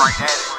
right at it.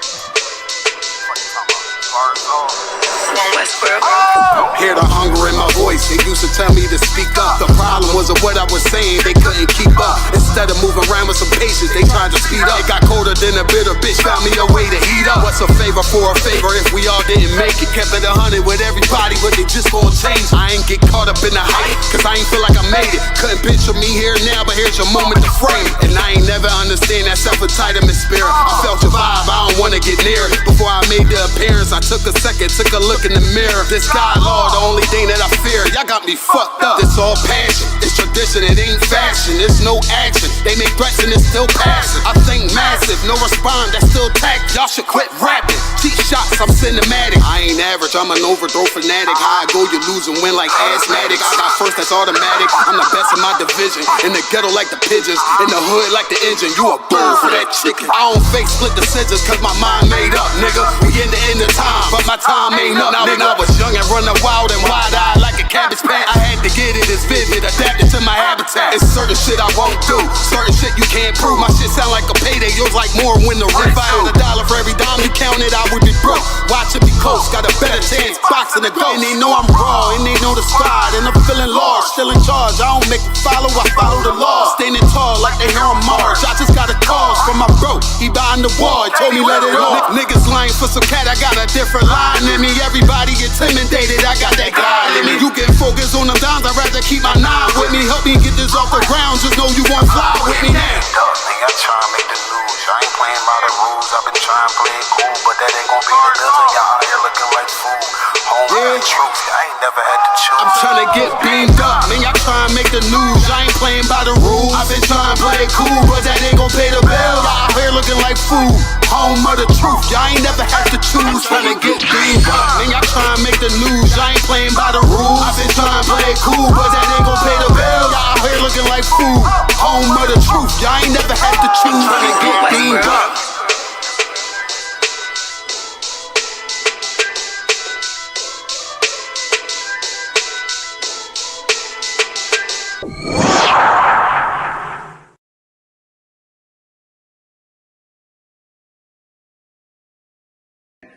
Hear the hunger in my voice, they used to tell me to speak up. The problem was of what I was saying, they couldn't keep up. Instead of moving around with some patience, they tried to speed up. It got colder than a bitter bitch, found me a way to heat up. What's a favor for a favor if we all didn't make it? Kept it 100 with everybody, but they just gon' change. I ain't get caught up in the hype, cause I ain't feel like I made it. Couldn't picture me here now, but here's your moment to frame it. And I ain't never understand that self-entitlement spirit. I felt your vibe, I don't wanna get near it. Before I made the appearance, I took a second, took a look in the mirror. This God, Lord, the only thing that I fear. Y'all got me fucked up. It's all passion, it's tradition, it ain't fashion. It's no action, they make threats and it's still passing. I think massive, no respond, that's still tact. Y'all should quit rapping. Cheap shots, I'm cinematic. I ain't average, I'm an overthrow fanatic. How I go, you lose and win like asthmatic. I got first, that's automatic. I'm the best in my division. In the ghetto like the pigeons, in the hood like the engine. You a bull for that chicken. I don't fake split decisions cause my mind made up, nigga. We in the end of time, but my time ain't up. Now, nigga, I was young and running wild and wide-eyed like a cabbage patch. I had to get it as vivid, adapted to my habitat. It's certain shit I won't do, certain shit you can't prove. My shit sound like a payday, yours like more when the rip. If I had $1 for every dime you counted, I would be broke. Watch it be close, got a better chance, boxing the goal. And they know I'm raw, and they know the squad, and I'm feeling large, still in charge. I don't make them follow, I follow the law. Standing tall like they here on Mars. I just got a call from my bro, he behind the wall, he told me let it off. Niggas lying for some cat, I got a different line in me. Everybody intimidated, I got that guy in me. You can focus on them dimes, I'd rather keep my nine with me. Help me get this off the ground, just know you won't fly with me now. I try to make the news, I ain't playing by the rules. I've been trying to play it cool, but that ain't gon' be the deal. Y'all out here looking like fool. Home the truth, I ain't never had to choose. I'm trying to get beamed up, man, y'all trying to make the news. I ain't playing by the rules. I've been trying to play it cool, but that ain't gon' pay the bill. Y'all out here looking like fool. Home of the truth, y'all ain't never had to choose. Trying to get beamed up, man, y'all trying to make the news. I ain't playing by the rules. I've been trying to play it cool, but that ain't gon' pay the bill. Y'all out here looking like fool. Home of the truth, y'all ain't never had to choose. Trying to get beamed up.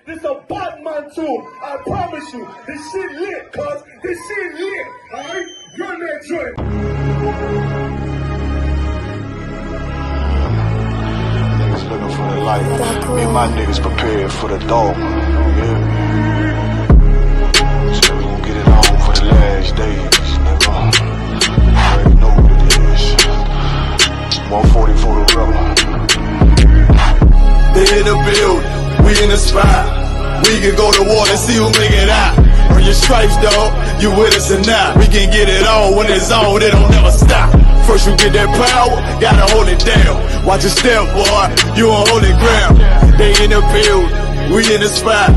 This a Batman tune, I promise you. This shit lit, cuz. This shit lit, alright? Run that joint. Niggas looking for the light. Me and my niggas prepared for the dog. Yeah. So we gon' get it on for the last days, nigga. You already know what it is. 140 for the rebel. They in the building, we in the spot. We can go to war and see who make it out. Earn your stripes, dog, you with us or not. We can get it on when it's on, it don't never stop. First you get that power, gotta hold it down. Watch your step, boy, you on holy ground. They in the building, we in the spot.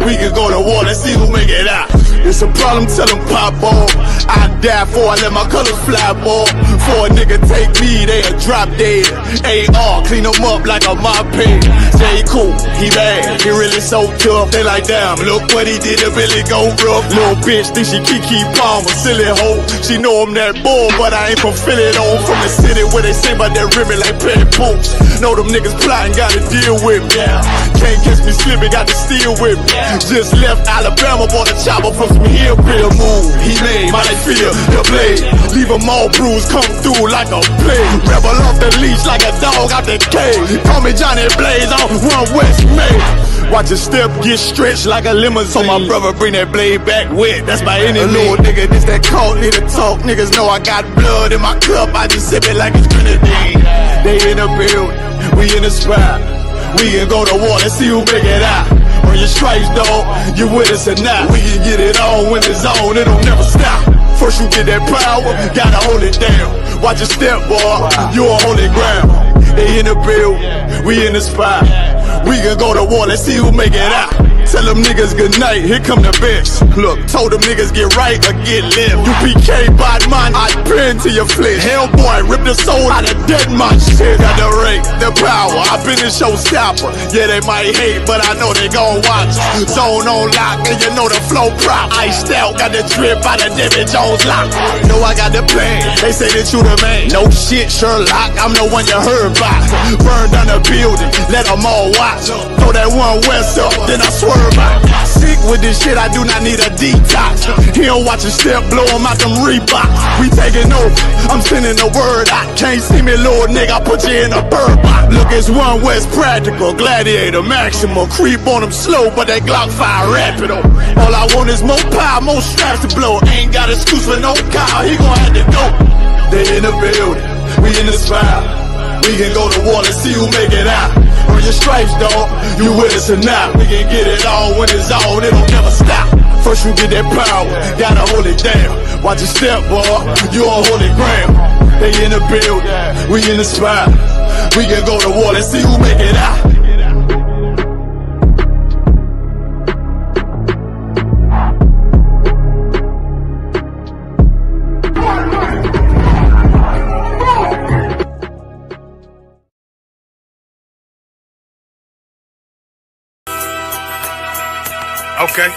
We can go to war, let's see who make it out. It's a problem, tell them pop ball. I die for I let my colors fly, ball. For a nigga take me, they a drop dead. AR, clean them up like a mop head. Say he cool, he bad, he really so tough. They like, damn, look what he did to Billy go rough. Little bitch think she Kiki Palmer, silly hoe. She know I'm that bull, but I ain't from Philly though. From the city where they say about that ribbon like petty poops. Know them niggas plotting, gotta deal with me. Can't catch me slipping, got to steal with me. Just left Alabama, bought a chopper from some hillbilly move. He made my feel the blade. Leave them all bruised, come through like a plague. Rebel off the leash like a dog out the cage. Call me Johnny Blaze on One West Main. Watch your step get stretched like a limousine. So my brother bring that blade back wet, that's my enemy. A little nigga, this that cult, need to talk. Niggas know I got blood in my cup, I just sip it like it's grenadine. They in the building, we in the spot. We can go to war, let's see who make it out. On your stripes, dog, you with us or not. We can get it on when it's on, it don't never stop. First you get that power, gotta hold it down. Watch your step, boy, you on holy ground. They in the building, we in the spot. We can go to war, let's see who make it out. Tell them niggas good night, here come the bitch. Look, told them niggas get right or get left. UPK bad man, I been to your flesh. Hellboy, rip the soul out of dead man shit. Got the rate, the power, I been a showstopper. Yeah, they might hate, but I know they gon' watch. Zone on lock, and you know the flow prop. Iced out, got the drip out of David Jones lock. Know I got the plan, they say that you the man. No shit, Sherlock, I'm the one you heard about. Burn down the building, let them all watch. Throw that one west up, then I swerve out. Sick with this shit, I do not need a detox. He don't watch a step, blow him out them Reeboks. We taking over, I'm sending the word out. Can't see me, little nigga, I put you in a bird box. Look, it's one West practical, gladiator, maximal. Creep on them slow, but that Glock fire rapido. All I want is more power, more straps to blow. Ain't got excuse for no cow, he gon' have to go. They in the building, we in the spot. We can go to war and see who make it out. Earn your stripes, dog, you with us or not. We can get it all when it's on, it don't never stop. First you get that power, gotta hold it down. Watch your step, boy, you on holy ground. They in the building, we in the spot. We can go to war and see who make it out. Okay.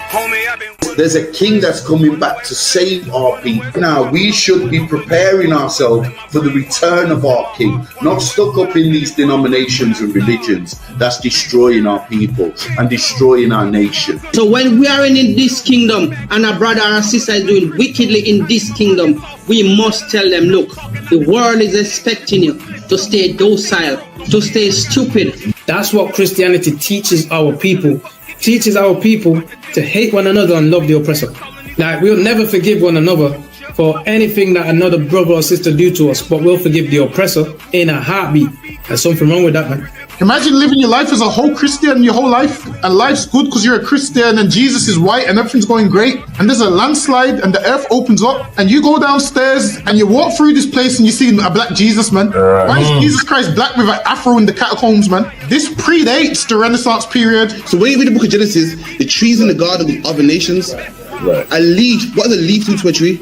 Homie, I've been... There's a king that's coming back to save our people. Now, we should be preparing ourselves for the return of our king, not stuck up in these denominations and religions that's destroying our people and destroying our nation. So when we are in this kingdom and our brother and sister is doing wickedly in this kingdom, we must tell them, look, the world is expecting you to stay docile, to stay stupid. That's what Christianity teaches our people. Teaches our people to hate one another and love the oppressor. Like, we'll never forgive one another for anything that another brother or sister do to us, but we'll forgive the oppressor in a heartbeat. There's something wrong with that, man. Imagine living your life as a whole Christian your whole life, and life's good because you're a Christian and Jesus is white and everything's going great, and there's a landslide and the earth opens up and you go downstairs and you walk through this place and you see a black Jesus, man. Why is Jesus Christ black with an afro in the catacombs, man? This predates the Renaissance period. So when you read the book of Genesis, the trees in the garden with other nations, a leaf, what are the leaves into a tree?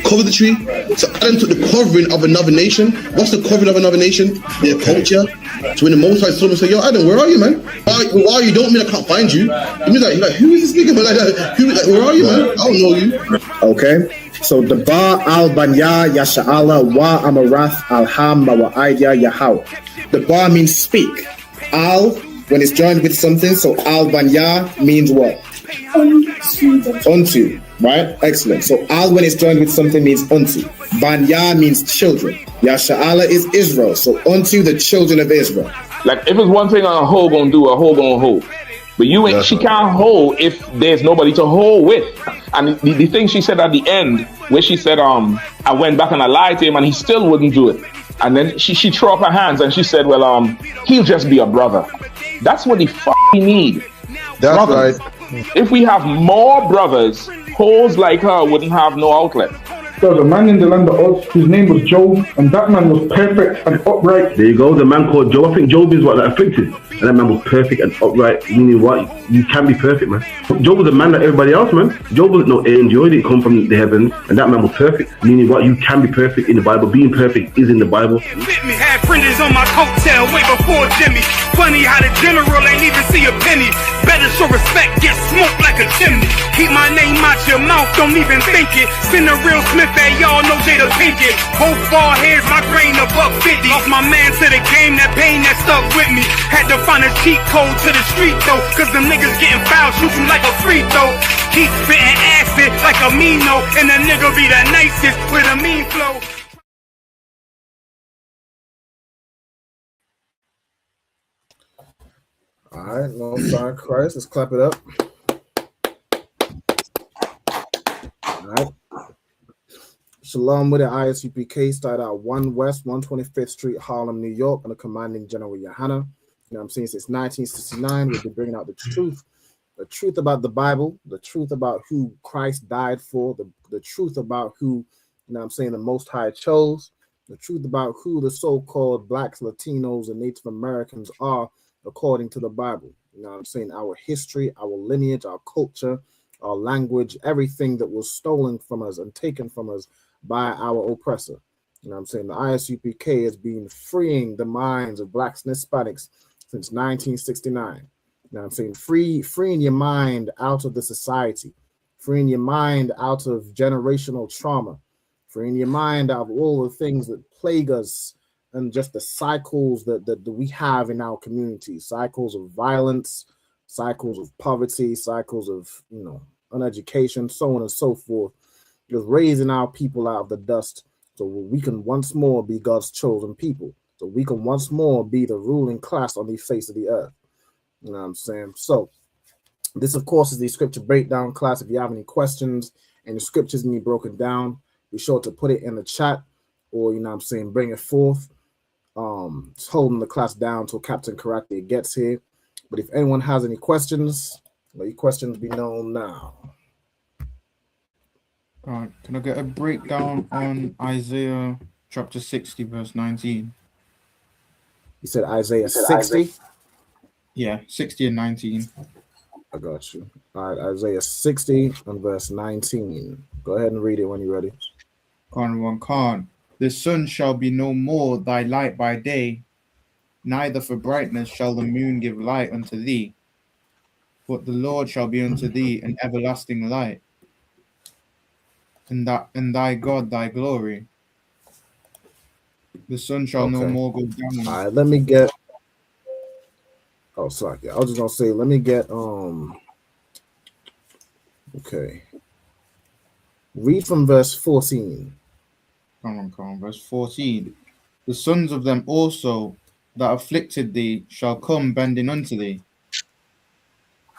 Cover the tree. So Adam took the covering of another nation. What's the covering of another nation? Their culture. So when the Most High saw him and said, yo, Adam, where are you, man? Why are you? Don't mean I can't find you. He was like, who is this nigga? Where are you, man? I don't know you. Okay. So the Ba al Banya Yasha'ala wa Amarath al-Ham wa Aidya Yahau. The Ba means speak. Al, when it's joined with something, so al Banya means what? Unto, right? Excellent. So al when it's joined with something means unto. Banya means children. Yasha'ala is Israel. So unto the children of Israel. Like if it's one thing a hoe gonna do, a hoe gonna hold. But you ain't, she can't hold if there's nobody to hold with. And the thing she said at the end, where she said, I went back and I lied to him and he still wouldn't do it. And then she threw up her hands and she said, well, he'll just be a brother. That's what he need. That's brothers. Right. If we have more brothers, hoes like her wouldn't have no outlet. There was a man in the land of Oz, his name was Job, and that man was perfect and upright. There you go, the man called Job. I think Job is what, like, afflicted. And that man was perfect and upright, meaning what? You can be perfect, man. Job was a man like everybody else, man. Job wasn't no angel, he didn't come from the heavens, and that man was perfect, meaning what? You can be perfect in the Bible. Being perfect is in the Bible. Had friends on my coattail way before Jimmy. Funny how the general ain't even see a penny. Better show respect, get smoked like a chimney. Keep my name out your mouth, don't even think it. Send a real Smith that y'all know Jada Pinkett. Both ball heads, my grain a $1.50. Lost my man to the game, that pain that stuck with me. Had to find a cheat code to the street though, cause them niggas getting foul, shoot you like a free throw. Keep spitting acid like a Mino, and the nigga be the nicest with a mean flow. All right, alongside Christ, let's clap it up. All right. Shalom with the ISUPK started out 1 West, 125th Street, Harlem, New York, under commanding General Yohana. You know what I'm saying? Since 1969, we've been bringing out the truth about the Bible, the truth about who Christ died for, the truth about who, you know what I'm saying, the Most High chose. The truth about who the so-called blacks, Latinos, and Native Americans are according to the Bible. You know what I'm saying? Our history, our lineage, our culture, our language, everything that was stolen from us and taken from us by our oppressor. You know what I'm saying? The ISUPK has been freeing the minds of blacks and Hispanics since 1969. You know what I'm saying? Freeing your mind out of the society, freeing your mind out of generational trauma, freeing your mind out of all the things that plague us and just the cycles that we have in our community, cycles of violence, cycles of poverty, cycles of, you know, uneducation, so on and so forth, just raising our people out of the dust so we can once more be God's chosen people, so we can once more be the ruling class on the face of the earth. You know what I'm saying? So this, of course, is the scripture breakdown class. If you have any questions and the scriptures need broken down, be sure to put it in the chat, or, you know what I'm saying, bring it forth. Just holding the class down till Captain Karate gets here. But if anyone has any questions, let your questions be known now. All right, can I get a breakdown on Isaiah chapter 60, verse 19? You said Isaiah 60? Yeah, 60 and 19. I got you. All right, Isaiah 60 and verse 19. Go ahead and read it when you're ready. Khan. The sun shall be no more thy light by day, neither for brightness shall the moon give light unto thee. But the Lord shall be unto thee an everlasting light, and thy God thy glory. The sun shall no more go down. All right, let me get. Oh, sorry. Yeah, I was just gonna say, let me get. Okay. Read from verse 14. Come on. Verse 14. The sons of them also that afflicted thee shall come bending unto thee,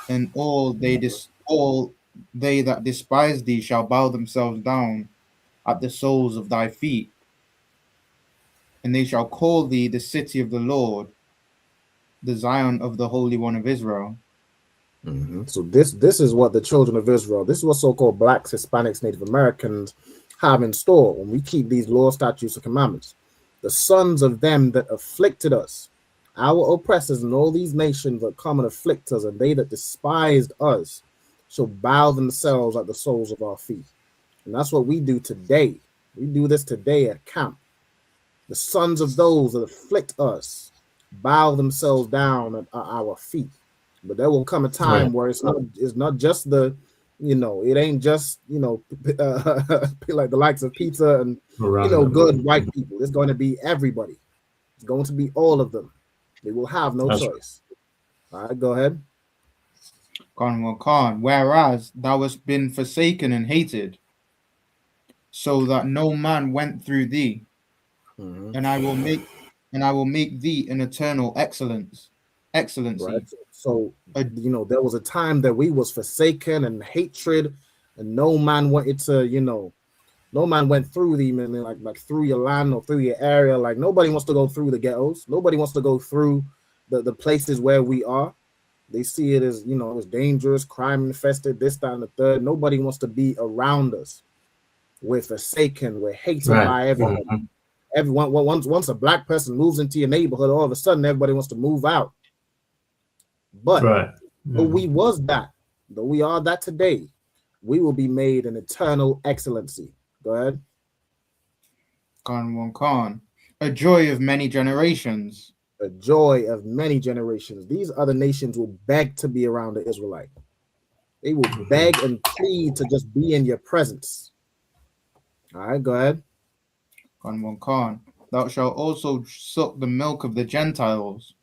and all they that despise thee shall bow themselves down at the soles of thy feet, and they shall call thee the city of the Lord, the Zion of the Holy One of Israel. Mm-hmm. So this is what the children of Israel, this is what so-called blacks, Hispanics, Native Americans have in store when we keep these laws, statutes, and commandments. The sons of them that afflicted us, our oppressors, and all these nations that come and afflict us, and they that despised us shall bow themselves at the soles of our feet. And that's what we do today. We do this today at camp. The sons of those that afflict us bow themselves down at our feet. But there will come a time where it's not just the, you know, it ain't just, you know, like the likes of pizza and, you know, good white people. It's going to be everybody. It's going to be all of them. They will have no choice. All right, go ahead. Khan, whereas thou hast been forsaken and hated, so that no man went through thee, and I will make thee an eternal excellency. Right. So you know, there was a time that we was forsaken and hatred, and no man wanted to, you know, no man went through the, like through your land or through your area. Like nobody wants to go through the ghettos. Nobody wants to go through the places where we are. They see it as, you know, it's dangerous, crime infested, this, that, and the third. Nobody wants to be around us. We're forsaken. We're hated by everyone. Everyone. Once a black person moves into your neighborhood, all of a sudden everybody wants to move out. But though we was that, though we are that today, we will be made an eternal excellency. Go ahead. Khan. A joy of many generations. A joy of many generations. These other nations will beg to be around the Israelite. They will beg and plead to just be in your presence. All right, go ahead. Khan. Thou shalt also suck the milk of the Gentiles,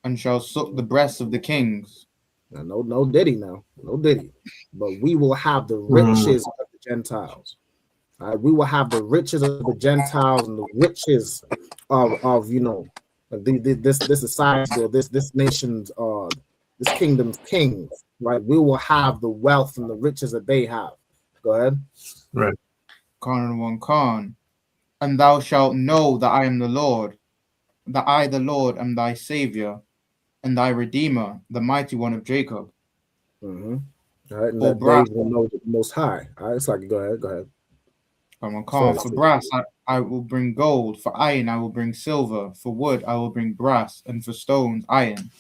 and shall suck the breasts of the kings. Now, no diddy now. No diddy. But we will have the riches of the Gentiles. All right, we will have the riches of the Gentiles and the riches of you know, this society or this nation's this kingdom's kings, right? We will have the wealth and the riches that they have. Go ahead. Right. Khan. And thou shalt know that I am the Lord, that I, the Lord, am thy Savior, and thy Redeemer, the mighty one of Jacob. All right, and that they will know the Most High. All right, it's like, go ahead. Come on, calm. For brass, I will bring gold. For iron, I will bring silver. For wood, I will bring brass. And for stones, iron.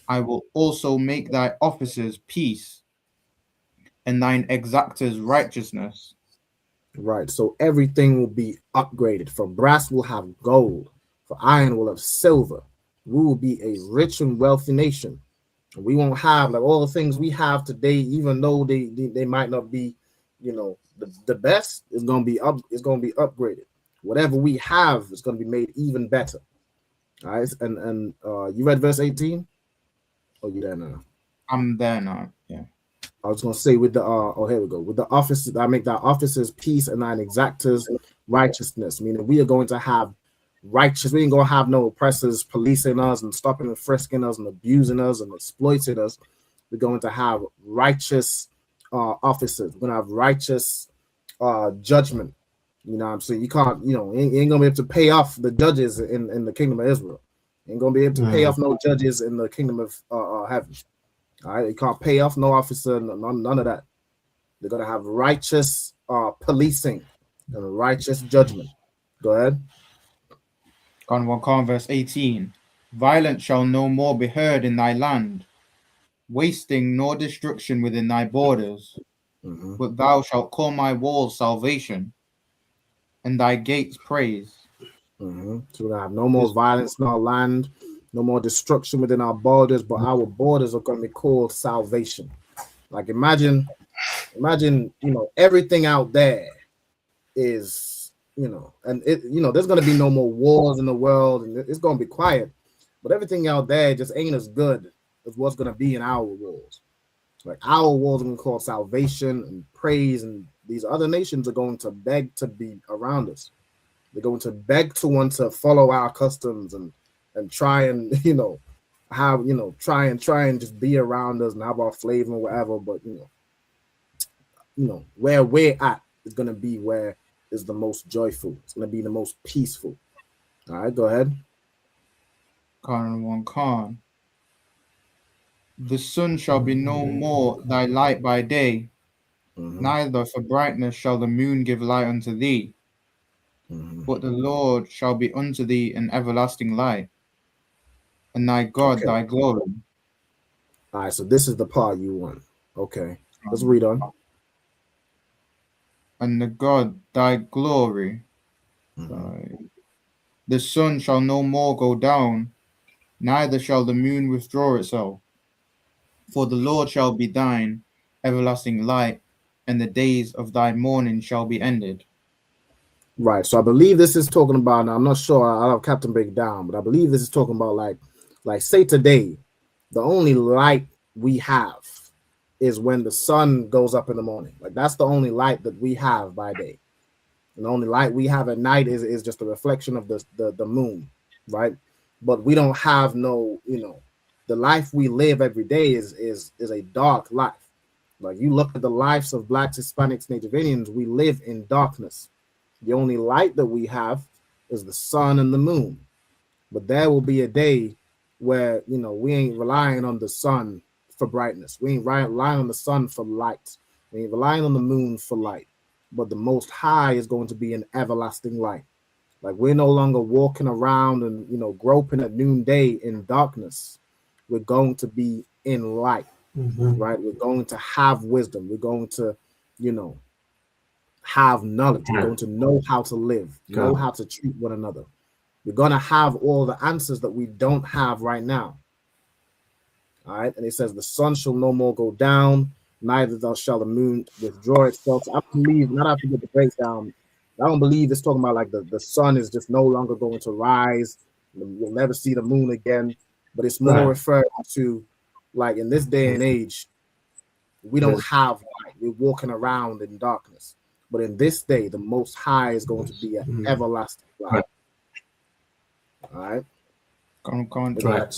I will also make thy officers peace, and thine exactors righteousness. Right. So everything will be upgraded. For brass will have gold. For iron will have silver. We will be a rich and wealthy nation. We won't have like all the things we have today, even though they might not be, the best. It's gonna be upgraded. Whatever we have is gonna be made even better. All right. And you read verse 18? Oh, you there now? I'm there now. Yeah. I was gonna say with the here we go. With the officers, I make thy officers peace and thine exactors righteousness. Meaning we are going to have righteous, we ain't gonna have no oppressors policing us and stopping and frisking us and abusing us and exploiting us. We're going to have righteous officers. We're gonna have righteous judgment. You know what I'm saying? You can't, you ain't gonna be able to pay off the judges in the kingdom of Israel. You ain't gonna be able to pay off no judges in the kingdom of heaven. All right, you can't pay off no officer, none of that. They're gonna have righteous policing and righteous judgment. Go ahead. On verse 18. Violence shall no more be heard in thy land, wasting nor destruction within thy borders. But thou shalt call my walls salvation, and thy gates praise. So we're gonna have no more violence in our land, no more destruction within our borders, but our borders are gonna be called salvation. Like imagine, everything out there is, and there's gonna be no more wars in the world, and it's gonna be quiet. But everything out there just ain't as good as what's gonna be in our wars. Like our wars are gonna call salvation and praise, and these other nations are going to beg to be around us. They're going to beg to want to follow our customs and try and try and just be around us and have our flavor and whatever. But where we're at is gonna be where is the most joyful. It's gonna be the most peaceful. All right, go ahead. Khan. The sun shall be no more thy light by day, neither for brightness shall the moon give light unto thee. But the Lord shall be unto thee an everlasting light, and thy God thy glory. All right, so this is the part you want. Okay, let's read on. And the God thy glory. The sun shall no more go down, neither shall the moon withdraw itself. For the Lord shall be thine everlasting light, and the days of thy mourning shall be ended. Right. So I believe this is talking about, now I'm not sure, I'll have Captain break down, but I believe this is talking about like say today, the only light we have is when the sun goes up in the morning. Like that's the only light that we have by day. And the only light we have at night is just a reflection of the moon, right? But we don't have no, the life we live every day is a dark life. Like you look at the lives of Blacks, Hispanics, Native Indians, we live in darkness. The only light that we have is the sun and the moon. But there will be a day where, we ain't relying on the sun for brightness. We ain't relying on the sun for light. We ain't relying on the moon for light. But the Most High is going to be an everlasting light. Like we're no longer walking around and, groping at noonday in darkness. We're going to be in light, right? We're going to have wisdom. We're going to, have knowledge. We're going to know how to live, know how to treat one another. We're going to have all the answers that we don't have right now. All right. And it says the sun shall no more go down, neither shall the moon withdraw itself. So I believe, not have to get the breakdown. I don't believe it's talking about like the sun is just no longer going to rise. We'll never see the moon again. But it's more referring to like in this day and age, we don't have light. We're walking around in darkness. But in this day, the Most High is going to be an everlasting light. All right. Go ahead.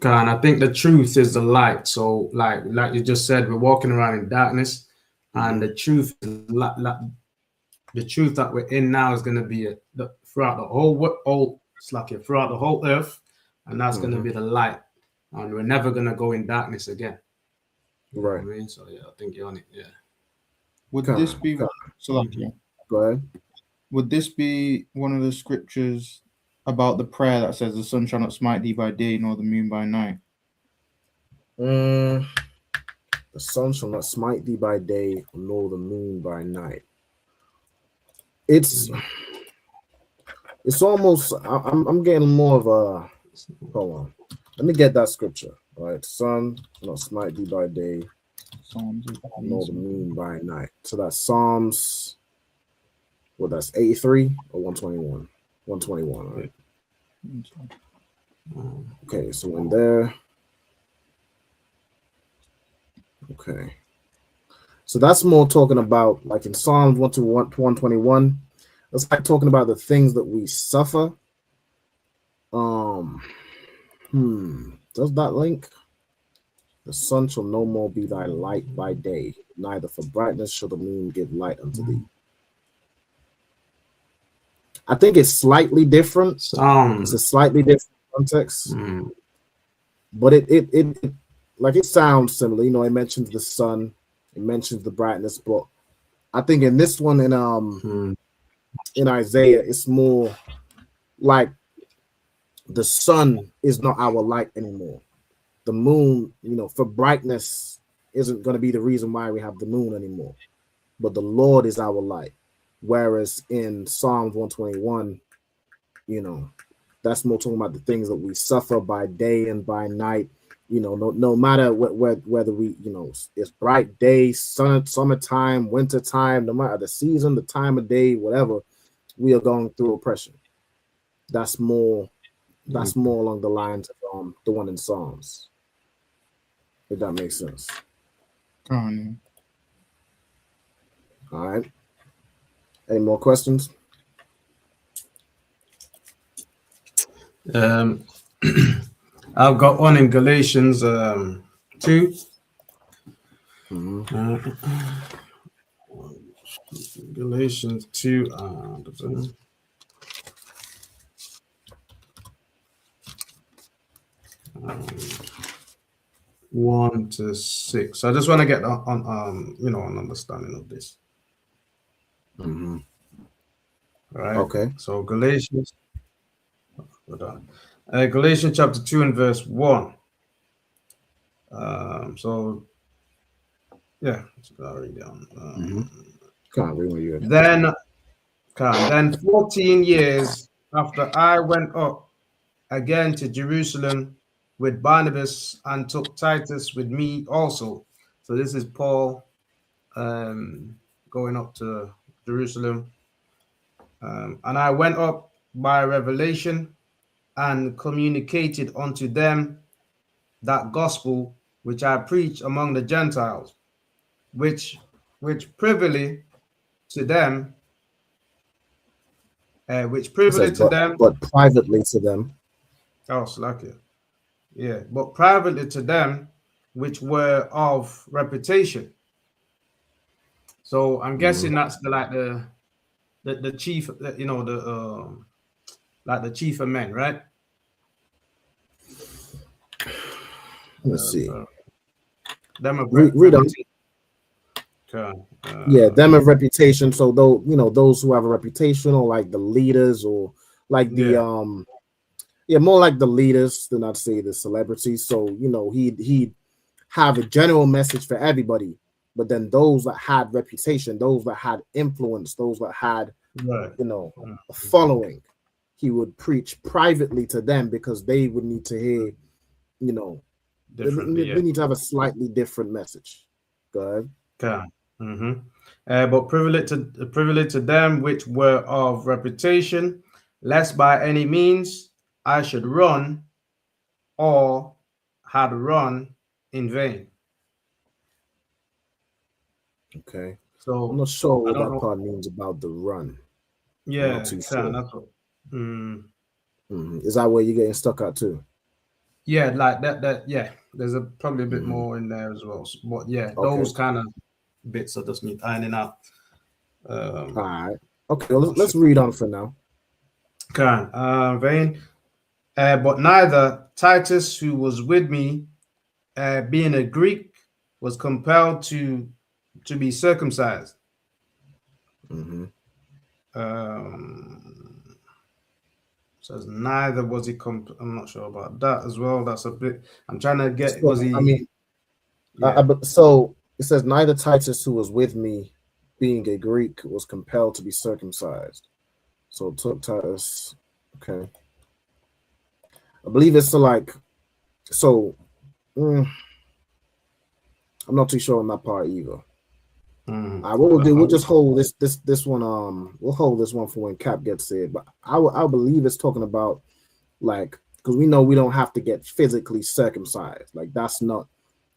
Khan, I think the truth is the light. So, like you just said, we're walking around in darkness, and the truth is the truth that we're in now is going to be throughout the throughout the whole earth, and that's going to be the light, and we're never going to go in darkness again. You know what I Right. mean? So yeah, I think you're on it. Yeah. Would Come this on, be come Salakia? Go ahead. Would this be one of the scriptures about the prayer that says the sun shall not smite thee by day nor the moon by night? The sun shall not smite thee by day, nor the moon by night. It's almost. I'm getting more of a. Hold on. Let me get that scripture. All right, sun shall not smite thee by day, Psalms. nor the moon by night. So that's Psalms. Well, that's 83 or 121. 121. All right. Okay, so in there. Okay. So that's more talking about, like in Psalms 121, that's like talking about the things that we suffer. Does that link? The sun shall no more be thy light by day, neither for brightness shall the moon give light unto thee. I think it's slightly different. It's a slightly different context. But it like it sounds similar. You know, it mentions the sun, it mentions the brightness, but I think in this one in Isaiah, it's more like the sun is not our light anymore. The moon, you know, for brightness isn't going to be the reason why we have the moon anymore. But the Lord is our light. Whereas in Psalms 121, you know, that's more talking about the things that we suffer by day and by night. You know, no matter whether we, you know, it's bright day, summertime, wintertime, no matter the season, the time of day, whatever, we are going through oppression. That's more along the lines of the one in Psalms. If that makes sense. All right. Any more questions? I've got one in Galatians 2. Galatians 2 1 to 6. So I just want to get on you know, an understanding of this. All right. Okay. So Galatians chapter 2 and verse 1. So yeah, I'll read down. Can't read when you're Then 14 years after I went up again to Jerusalem with Barnabas and took Titus with me also. So this is Paul going up to Jerusalem. And I went up by revelation and communicated unto them that gospel which I preach among the Gentiles, which privily to them, but privately to them. Oh, slack it. Yeah, but privately to them which were of reputation. So I'm guessing that's the chief, you know, the chief of men, right? Let's see. Them of read on. Yeah, them of reputation. So though, you know, those who have a reputation, or like the leaders, or like the more like the leaders than I'd say the celebrities. So, you know, he'd have a general message for everybody, but then those that had reputation, those that had influence, those that had you know, a following, he would preach privately to them, because they would need to hear, you know, they need to have a slightly different message. Go ahead. But privilege to them which were of reputation, lest by any means I should run or had run in vain. Okay. So I'm not sure what that part means about the run. Yeah, I'm not too sure. That's what, Is that where you're getting stuck at too? Yeah, like that. Yeah, there's probably a bit more in there as well. But yeah, those kind of bits are just me ironing out. All right. Okay, well, let's read on for now. Vain. But neither Titus, who was with me, being a Greek, was compelled to be circumcised. Mm-hmm. Says neither was he. I'm not sure about that as well. That's a bit. I'm trying to get. So, Was he? I mean, yeah. So it says neither Titus, who was with me, being a Greek, was compelled to be circumcised. So it took Titus. Okay. I believe it's like. So. I'm not too sure on that part either. What we'll do, we'll just hold this one. We'll hold this one for when Cap gets it. But I believe it's talking about, like, because we know we don't have to get physically circumcised. Like, that's not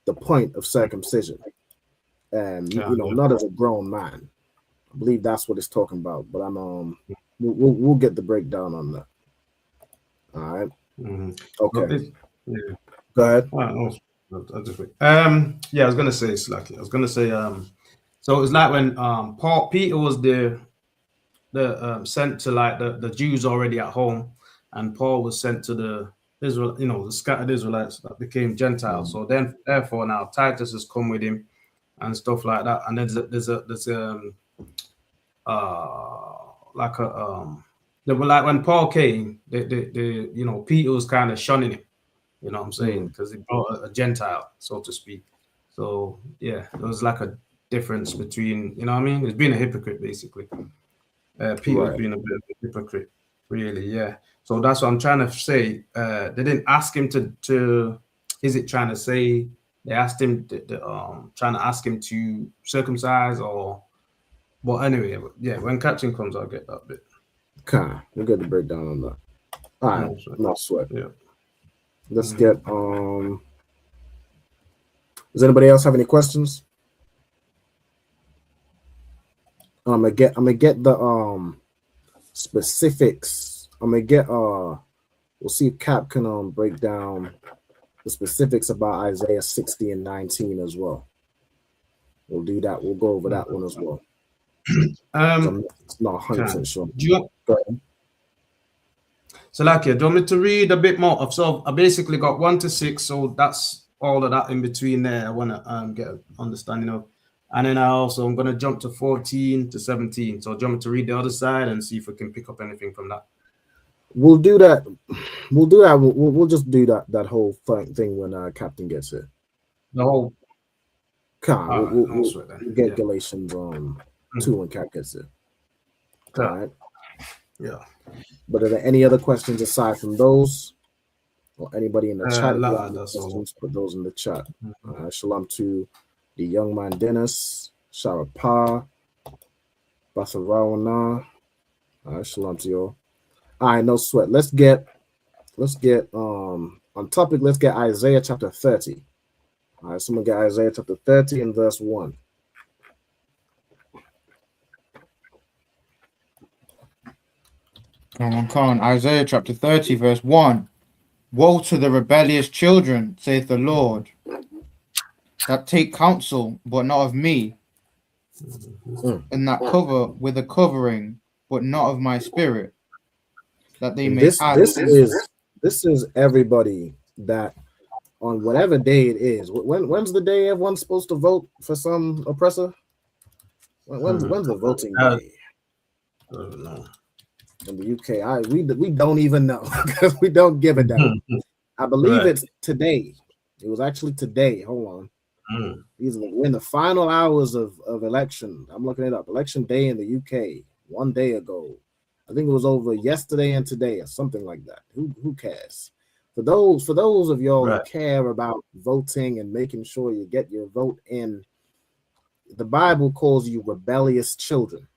the point of circumcision. And not as a grown man. I believe that's what it's talking about. But we'll get the breakdown on that. All right. Okay. Go ahead. Yeah, I was gonna say slightly. I was gonna say so it was like when Peter was sent to like the Jews already at home, and Paul was sent to the Israel, the scattered Israelites that became Gentiles. So then therefore now Titus has come with him and stuff like that. And then there's like when Paul came, Peter was kind of shunning him. You know what I'm saying? Because he brought a Gentile, so to speak. So yeah, there was like a difference between, you know what I mean? He's being a hypocrite basically. Peter was being a bit of a hypocrite, really. Yeah. So that's what I'm trying to say. They didn't ask him to. Is it trying to say they asked him trying to ask him to circumcise or? Well, anyway, yeah. When Captain comes, I'll get that bit. Okay, we'll get the breakdown on that. All right, no sweat. Yeah. Let's get does anybody else have any questions? I'm gonna get the specifics. I'm gonna get we'll see if Cap can break down the specifics about Isaiah 60 and 19 as well. We'll do that. We'll go over that one as well. It's not 100% sure. Go ahead. So, like, do you want me to read a bit more? So, I basically got 1 to 6. So that's all of that in between there. I want to get an understanding of, and then I'm going to jump to 14 to 17. So, do you want me to read the other side and see if we can pick up anything from that? We'll do that. We'll just do that whole thing when Captain gets it. The whole. We'll get Galatians 2 when Cap gets it. All right. Yeah. But are there any other questions aside from those? Or anybody in the chat? Put those in the chat. Shalom to the young man Dennis, Sharapah, Basarawana. Shalom to you. All right, no sweat. Let's get on topic. Let's get Isaiah chapter 30. All right, someone get Isaiah chapter 30 and verse 1. Isaiah chapter 30, verse 1. Woe to the rebellious children, saith the Lord, that take counsel, but not of me, and that cover with a covering, but not of my spirit, that they may add. This is everybody that on whatever day it is. When's the day everyone's supposed to vote for some oppressor? When's the voting day? I don't know. In the UK, we don't even know because we don't give a damn. I believe it's today. It was actually today. Hold on. We're in the final hours of election. I'm looking it up. Election day in the UK 1 day ago. I think it was over yesterday and today or something like that. Who cares? For those of y'all who care about voting and making sure you get your vote in, the Bible calls you rebellious children.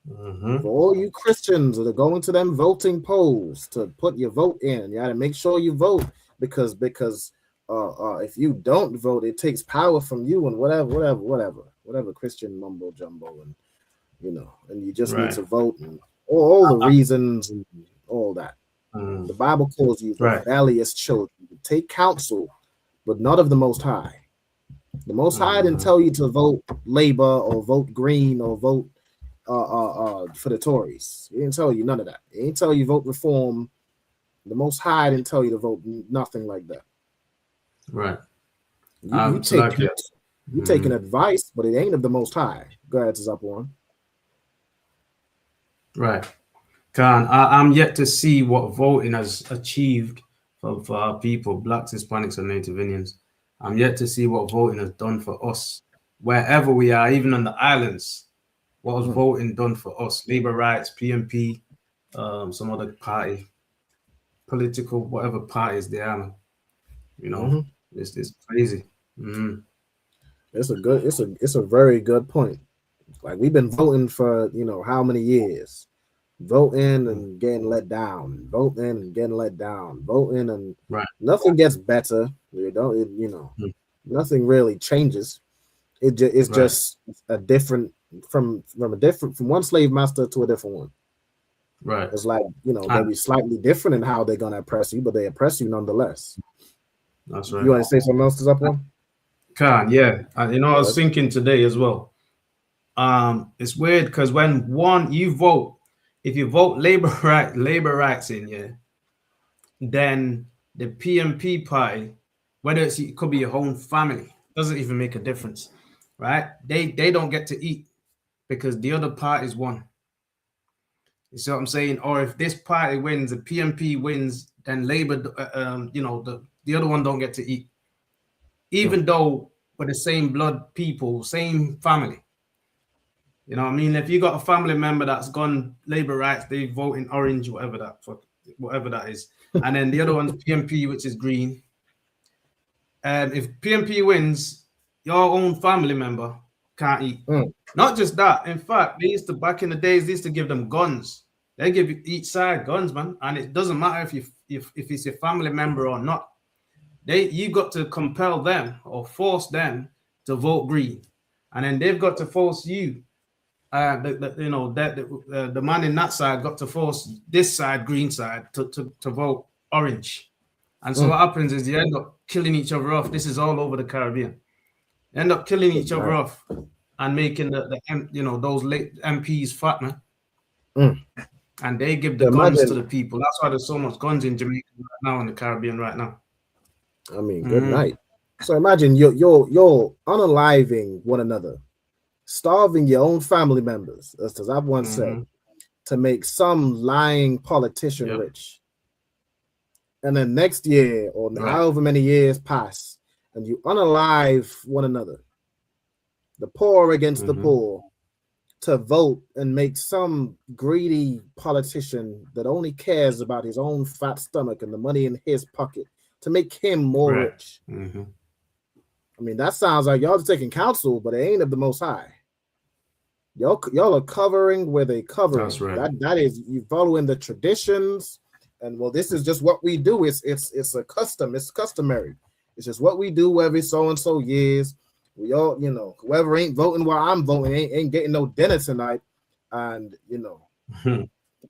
For all you Christians that are going to them voting polls to put your vote in, you got to make sure you vote because if you don't vote, it takes power from you and whatever Christian mumbo jumbo and and you just need to vote and all the reasons and all that. The Bible calls you rebellious children. You take counsel, but not of the Most High. The Most High didn't tell you to vote Labor or vote Green or vote for the Tories. He didn't tell you none of that. He didn't tell you vote Reform. The Most High didn't tell you to vote nothing like that. Right. You taking advice, but it ain't of the Most High. Go ahead, up one. Right. Khan, I'm yet to see what voting has achieved for our people, blacks, Hispanics, and Native Indians. I'm yet to see what voting has done for us, wherever we are, even on the islands. What has voting done for us? Labor rights, PMP, some other party, political, whatever parties they are. You know, it's crazy. It's a very good point. Like, we've been voting for how many years, voting and getting let down, voting and getting let down, voting and nothing gets better. Nothing really changes. It's just a different from one slave master to a different one. Right. It's like they'll be slightly different in how they're gonna oppress you, but they oppress you nonetheless. That's right. You want to say something else to that one? Can yeah. I was thinking today as well. It's weird because when you vote, if you vote labor rights in, then the PMP party, whether it could be your own family, doesn't even make a difference, right? They don't get to eat because the other parties won. You see what I'm saying? Or if this party wins, the PMP wins, then Labor, the other one don't get to eat, even though we're the same blood people, same family. You know what I mean? If you got a family member that's gone labor rights, they vote in orange, whatever that is, and then the other one's PMP, which is green. And if PMP wins, your own family member can't eat. Not just that. In fact, back in the days, they used to give them guns. They give each side guns, man, and it doesn't matter if it's your family member or not. You got to compel them or force them to vote green, and then they've got to force you. The man in that side got to force this side, green side, to vote orange. And so what happens is you end up killing each other off. This is all over the Caribbean. You end up killing each other off and making those late MPs fat, man. And they give the guns to the people. That's why there's so much guns in Jamaica right now, in the Caribbean right now. I mean, good night. So imagine you're unaliving one another, starving your own family members, as I've once said, to make some lying politician rich. And then next year, or however many years pass, and you unalive one another, the poor against the poor, to vote and make some greedy politician that only cares about his own fat stomach and the money in his pocket to make him more rich. I mean, that sounds like y'all taking counsel, but it ain't of the Most High. Y'all are covering where they cover. That's right. That is, you following the traditions, and this is just what we do. It's a custom. It's customary. It's just what we do every so and so years. We all, whoever ain't voting while I'm voting ain't getting no dinner tonight, and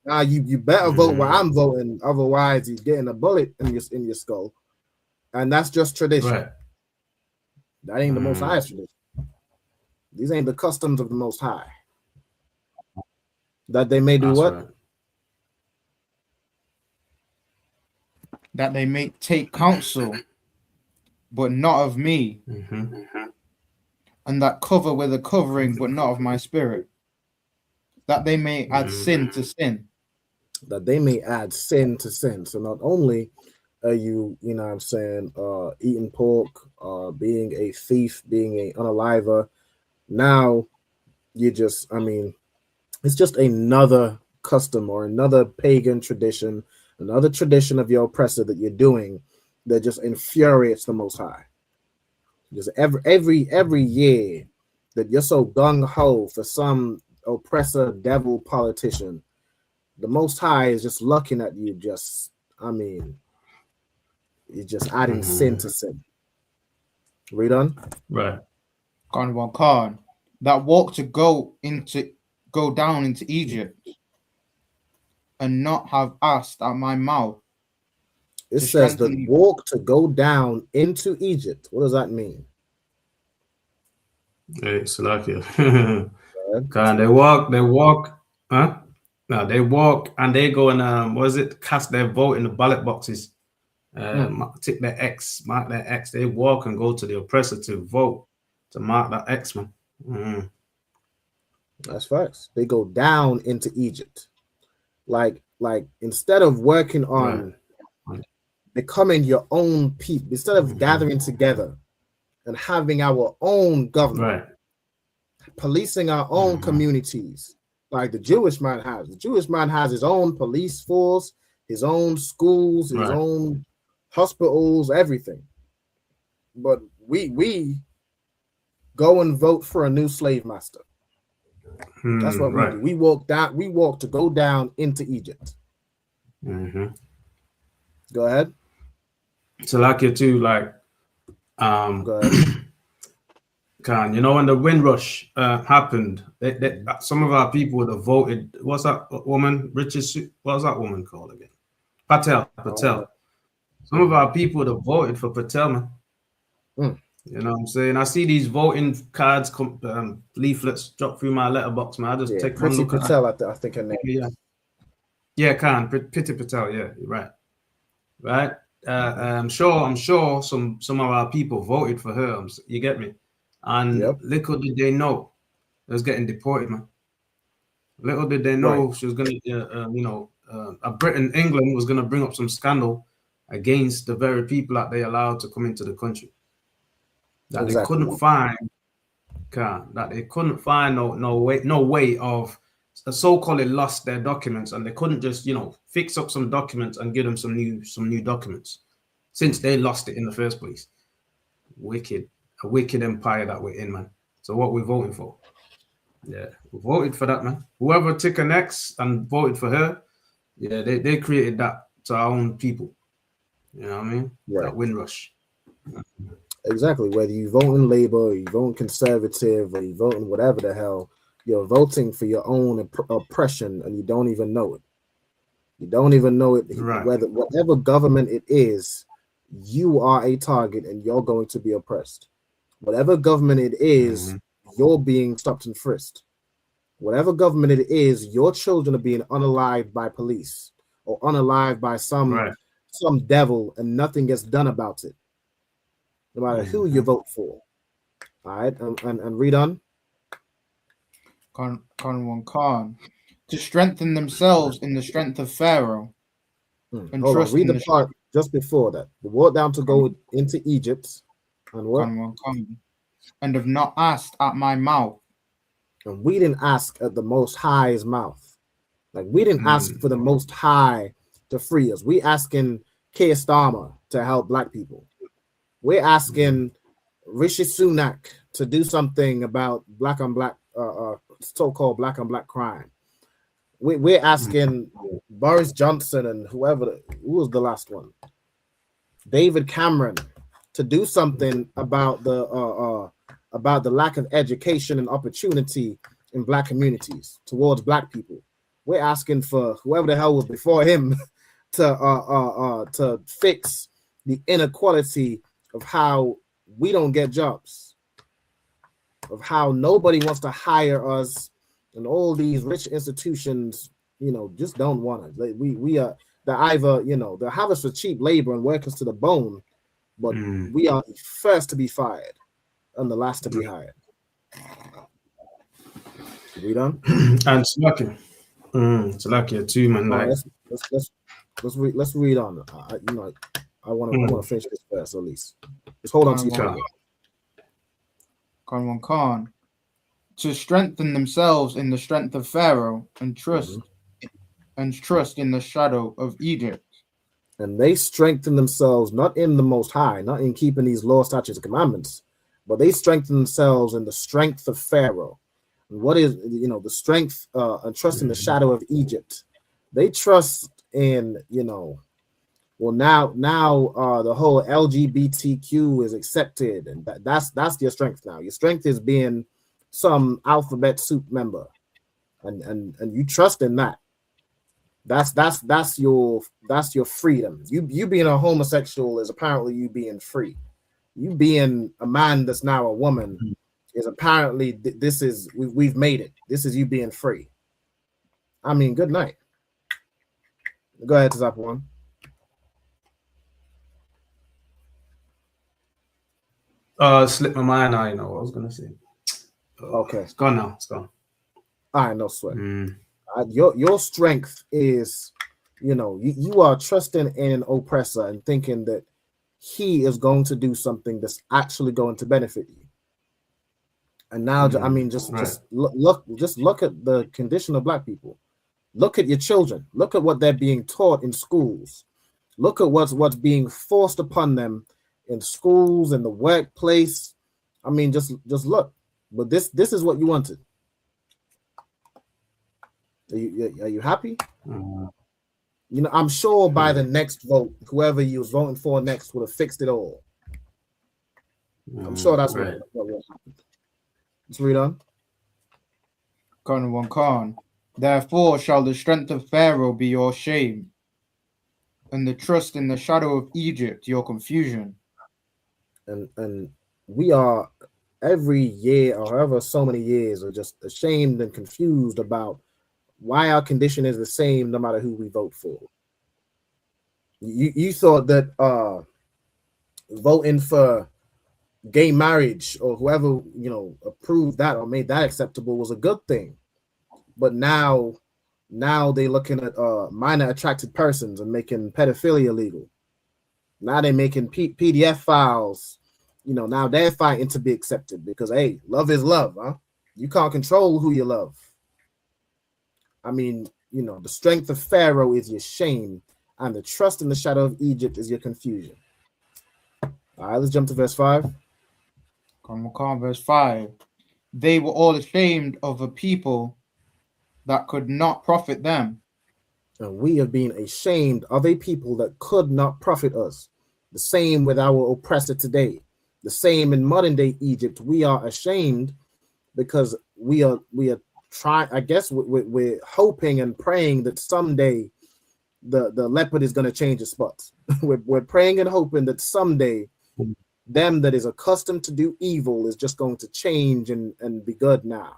now you better vote while I'm voting, otherwise you're getting a bullet in your skull, and that's just tradition. Right. That ain't the Most High's tradition. These ain't the customs of the Most High. That they may do That's what? right. That they may take counsel, but not of me. And that cover with a covering, but not of my spirit. That they may add sin to sin. That they may add sin to sin. So not only are you, eating pork, being a thief, being an unaliver, now you just, it's just another custom or another pagan tradition, another tradition of your oppressor that you're doing that just infuriates the Most High. Just every year that you're so gung-ho for some oppressor devil politician, the Most High is just looking at you, you're just adding sin to sin. Read on. Right. Khan, that walk to go down into Egypt and not have asked at my mouth. It says the walk to go down into Egypt. What does that mean? Hey, Salakia. They walk, huh? No, they walk and they go and cast their vote in the ballot boxes. Tick their X, mark their X. They walk and go to the oppressor to vote to mark that X, man. That's facts. They go down into Egypt. Like instead of working on becoming your own people, instead of gathering together and having our own government, policing our own communities, like the Jewish man has. The Jewish man has his own police force, his own schools, his own hospitals, everything. But we go and vote for a new slave master. That's what we do. We walk to go down into Egypt. Go ahead. So like you too, like go ahead. Khan, you know, when the Windrush happened, some of our people would have voted. What's that woman? What's that woman called again? Patel. Some of our people would have voted for Patel, man. You know what I'm saying? I see these voting cards, leaflets drop through my letterbox, man. I just take one look Patel, I think her name. Yeah, Khan, Priti Patel. Yeah, you're right. Right. I'm sure some of our people voted for her. You get me? And little did they know they was getting deported, man. Little did they know she was gonna, England was gonna bring up some scandal against the very people that they allowed to come into the country. That they couldn't find, no way of so-called lost their documents, and they couldn't just fix up some documents and give them some new documents, since they lost it in the first place. A wicked empire that we're in, man. So what we're voting for? Yeah, we voted for that, man. Whoever took her next and voted for her, yeah, they created that to our own people. You know what I mean? That Windrush. Exactly. Whether you vote in Labour, or you vote in Conservative, or you vote in whatever the hell, you're voting for your own oppression, and you don't even know it. You don't even know it. Whether whatever government it is, you are a target, and you're going to be oppressed. Whatever government it is, you're being stopped and frisked. Whatever government it is, your children are being unalived by police or unalived by some devil, and nothing gets done about it. No matter who you vote for. All right, and read on. Khan. To strengthen themselves in the strength of Pharaoh. And hold on, read the part just before that. The walk down to go into Egypt. And what? And have not asked at my mouth. And we didn't ask at the Most High's mouth. Like, we didn't ask for the Most High to free us. We asking Keir Starmer to help black people. We're asking Rishi Sunak to do something about black on black, so-called black on black crime. We're asking Boris Johnson and who was the last one? David Cameron to do something about the lack of education and opportunity in black communities towards black people. We're asking for whoever the hell was before him to fix the inequality of how we don't get jobs, of how nobody wants to hire us, and all these rich institutions, just don't want us. Like we are either, they'll have us for cheap labor and work us to the bone, but we are the first to be fired and the last to be hired. We done? And Salakia too, man. Like, let's read on. I want to finish this first at least. Just hold on to your Khan. To strengthen themselves in the strength of Pharaoh and trust in the shadow of Egypt. And they strengthen themselves not in the Most High, not in keeping these law, statutes, and commandments, but they strengthen themselves in the strength of Pharaoh. And what is, the strength and trust in the shadow of Egypt? They trust in, well, now the whole LGBTQ is accepted, and that's your strength now. Your strength is being some alphabet soup member, and you trust in that. That's your freedom. You being a homosexual is apparently you being free. You being a man that's now a woman is apparently we've made it. This is you being free. I mean, good night. Go ahead, Zap One. Slipped my mind now, you know what I was gonna say. Okay. It's gone now. It's gone. All right, no sweat. Mm. Your strength is, you are trusting in an oppressor and thinking that he is going to do something that's actually going to benefit you. And now, I mean, just look at the condition of Black people. Look at your children. Look at what they're being taught in schools. Look at what's being forced upon them in schools, in the workplace. I mean, just look. But this is what you wanted. Are you happy? I'm sure by the next vote, whoever you was voting for next would have fixed it all. I'm sure that's what happened. Let's read on. Khan. Therefore shall the strength of Pharaoh be your shame, and the trust in the shadow of Egypt your confusion. And we are every year, or however so many years, are just ashamed and confused about why our condition is the same no matter who we vote for. You thought that voting for gay marriage or whoever approved that or made that acceptable was a good thing, but now they're looking at minor attracted persons and making pedophilia legal. Now they're making PDF files. Now they're fighting to be accepted because hey, love is love, huh? You can't control who you love. I mean, the strength of Pharaoh is your shame, and the trust in the shadow of Egypt is your confusion. All right, let's jump to verse 5. Verse 5. They were all ashamed of a people that could not profit them. And we have been ashamed of a people that could not profit us. The same with our oppressor today. The same in modern day Egypt. We are ashamed because we are trying. I guess we're hoping and praying that someday the leopard is going to change its spots. we're praying and hoping that someday them that is accustomed to do evil is just going to change and be good now.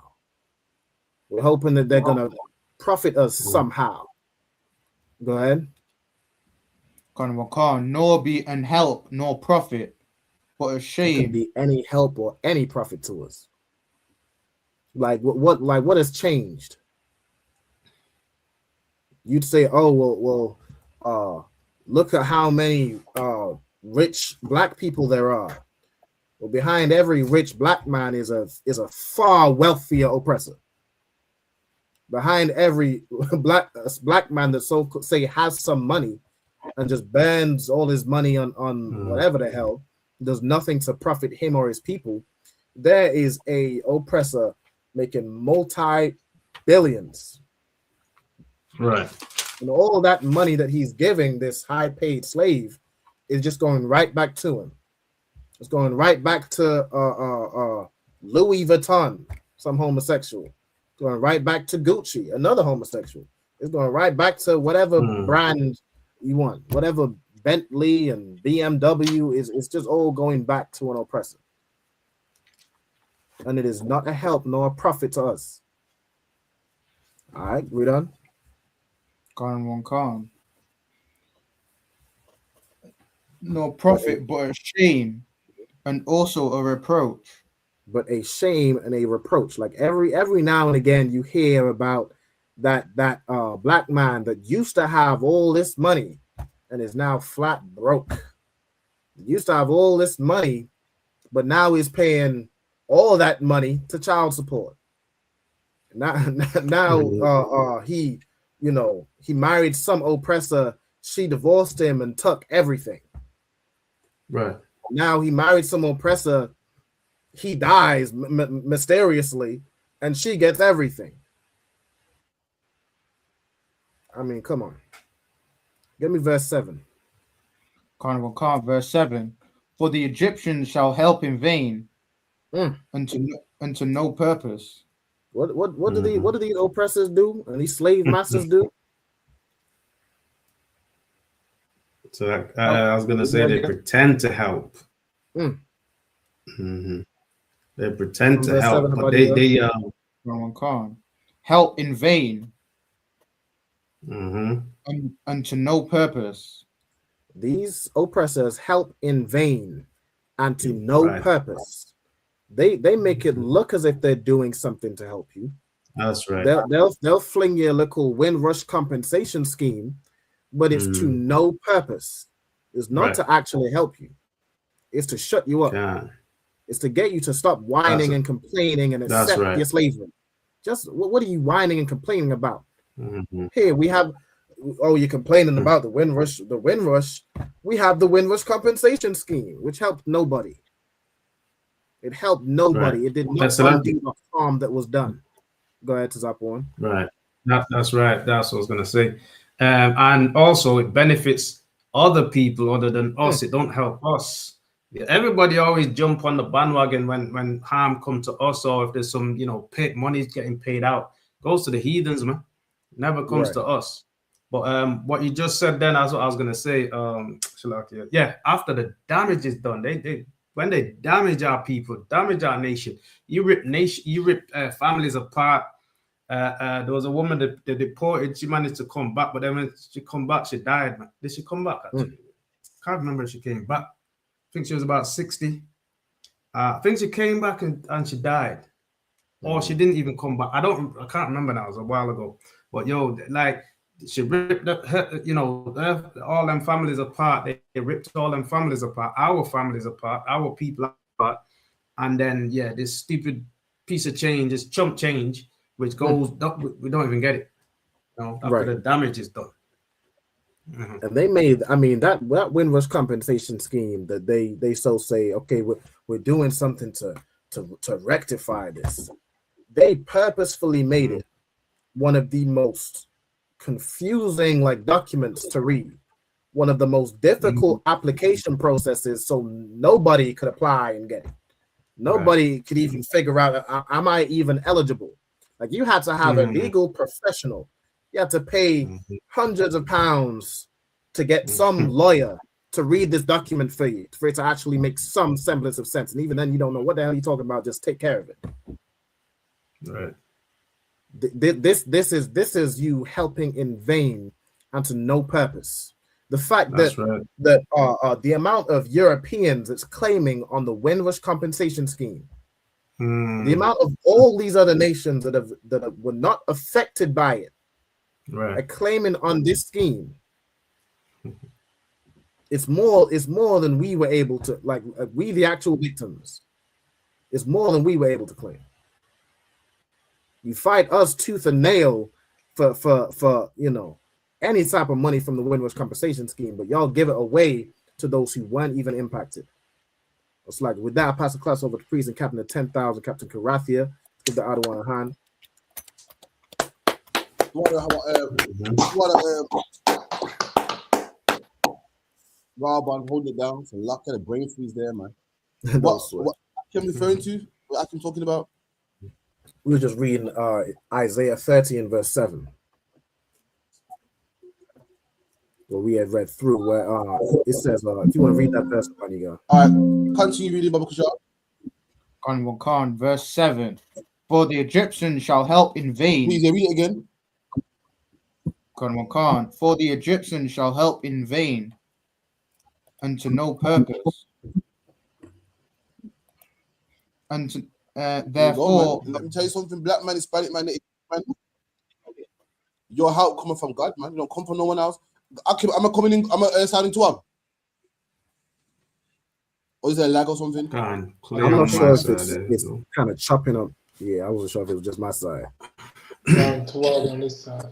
We're hoping that they're going to profit us somehow. Go ahead. Nor be an help nor profit, but a shame. It can be any help or any profit to us. Like what has changed? You'd say, oh well, look at how many rich Black people there are. Well, behind every rich Black man is a far wealthier oppressor. Behind every black man that say has some money and just burns all his money on whatever the hell, does nothing to profit him or his people, there is a oppressor making multi-billions. Right. All that money that he's giving this high-paid slave is just going right back to him. It's going right back to Louis Vuitton, some homosexual. Going right back to Gucci, another homosexual. It's going right back to whatever brand you want, whatever Bentley and BMW is. It's just all going back to an oppressor, and it is not a help nor a profit to us. All right, read on. Khan. No profit, but a shame, and also a reproach. But a shame and a reproach. Like every now and again, you hear about that Black man that used to have all this money and is now flat broke. Used to have all this money, but now he's paying all that money to child support. Now he married some oppressor. She divorced him and took everything. Right. Now he married some oppressor. He dies mysteriously, and she gets everything. I mean, come on. Give me verse 7. Verse 7. For the Egyptians shall help in vain, and to no purpose. What do these oppressors do, and these slave masters do? So I was gonna say they pretend to help. Mm-hmm. They pretend to help, but they help in vain, and to no purpose. These oppressors help in vain, and to no purpose. They make it look as if they're doing something to help you. That's right. They'll fling you a little Windrush compensation scheme, but it's to no purpose. It's not to actually help you. It's to shut you up. Yeah. It's to get you to stop whining and complaining and accept your slavery. Just what are you whining and complaining about? Here we have. Oh, you're complaining about the Windrush. The Windrush. We have the Windrush compensation scheme, which helped nobody. It helped nobody. It did not undo the harm that was done. Go ahead, Tazapon. Right. That's right. That's what I was going to say. And also, it benefits other people other than us. It don't help us. Everybody always jump on the bandwagon when harm comes to us, or if there's some, money's getting paid out, goes to the heathens, man. Never comes to us. But what you just said then, that's what I was gonna say. Yeah, after the damage is done, when they damage our people, damage our nation, you rip families apart. There was a woman that they deported. She managed to come back, but then when she come back, she died. Man. Did she come back? Actually? Can't remember if she came back. I think she was about 60. I think she came back and she died, or she didn't even come back. I can't remember now. It was a while ago. But she ripped all them families apart. They ripped all them families apart, our families apart, our people apart, and then this stupid piece of change, this chump change, which goes, we don't even get it. After the damage is done. And they made, that Windrush compensation scheme that they so say, okay, we're doing something to rectify this. They purposefully made it one of the most confusing documents to read, one of the most difficult application processes, so nobody could apply and get it. Nobody could even figure out, am I even eligible? You had to have a legal professional. You had to pay hundreds of pounds to get some lawyer to read this document for you, for it to actually make some semblance of sense. And even then, you don't know what the hell you're talking about. Just take care of it. Right. This is you helping in vain and to no purpose. The fact that the amount of Europeans it's claiming on the Windrush compensation scheme, the amount of all these other nations that were not affected by it, are claiming on this scheme, it's more than we were able to we the actual victims. It's more than we were able to claim. You fight us tooth and nail for any type of money from the Windrush compensation scheme, but y'all give it away to those who weren't even impacted. It's with that, I pass the class over to Priest and Captain of 10,000, Captain Karathia. Give the other one a hand. Rob on holding it down. So luck at the brain freeze there, man. What I'm referring to? What I'm talking about? We were just reading Isaiah 30 and verse 7. Well, we had read through where it says, if you want to read that verse, you go. All right, continue reading, Baba Kushar. Khan, verse 7. For the Egyptians shall help in vain. Please read it again. Khan, for the Egyptians shall help in vain and to no purpose. And to, therefore, let me tell you something, black man, Hispanic man, your help coming from God, man. You don't come from no one else. I'm signing to him. Or is there a lag or something? I'm not sure if it's kind of chopping up. Yeah, I wasn't sure if it was just my side. Down toward on this side.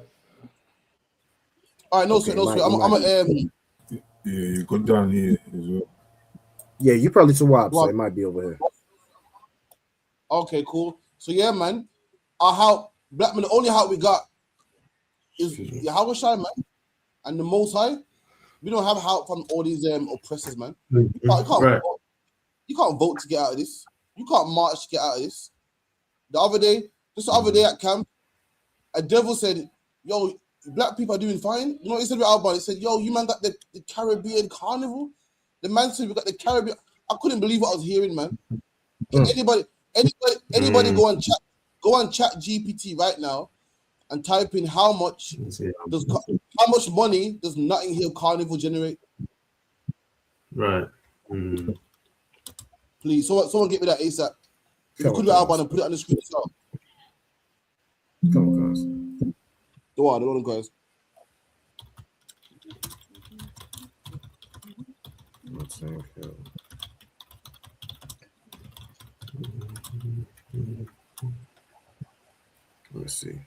All right, no sweat. Yeah, you got down here as well. Yeah, you probably too wide, so it might be over here. Okay, cool. So yeah, man, our help, black man, the only help we got is Yahweh Shai, man, and the Most High. We don't have help from all these oppressors, man. You can't vote to get out of this. You can't march to get out of this. The other day at camp, a devil said, "Yo, black people are doing fine." You know what he said about Alban? He said, "Yo, you man got the Caribbean Carnival." The man said we got the Caribbean. I couldn't believe what I was hearing, man. Anybody go on chat GPT right now and type in how much money does Notting Hill Carnival generate? Right. Please, someone get me that ASAP. If you could do Alban and put it on the screen as well. Come on, guys. The one, guys. Let's see.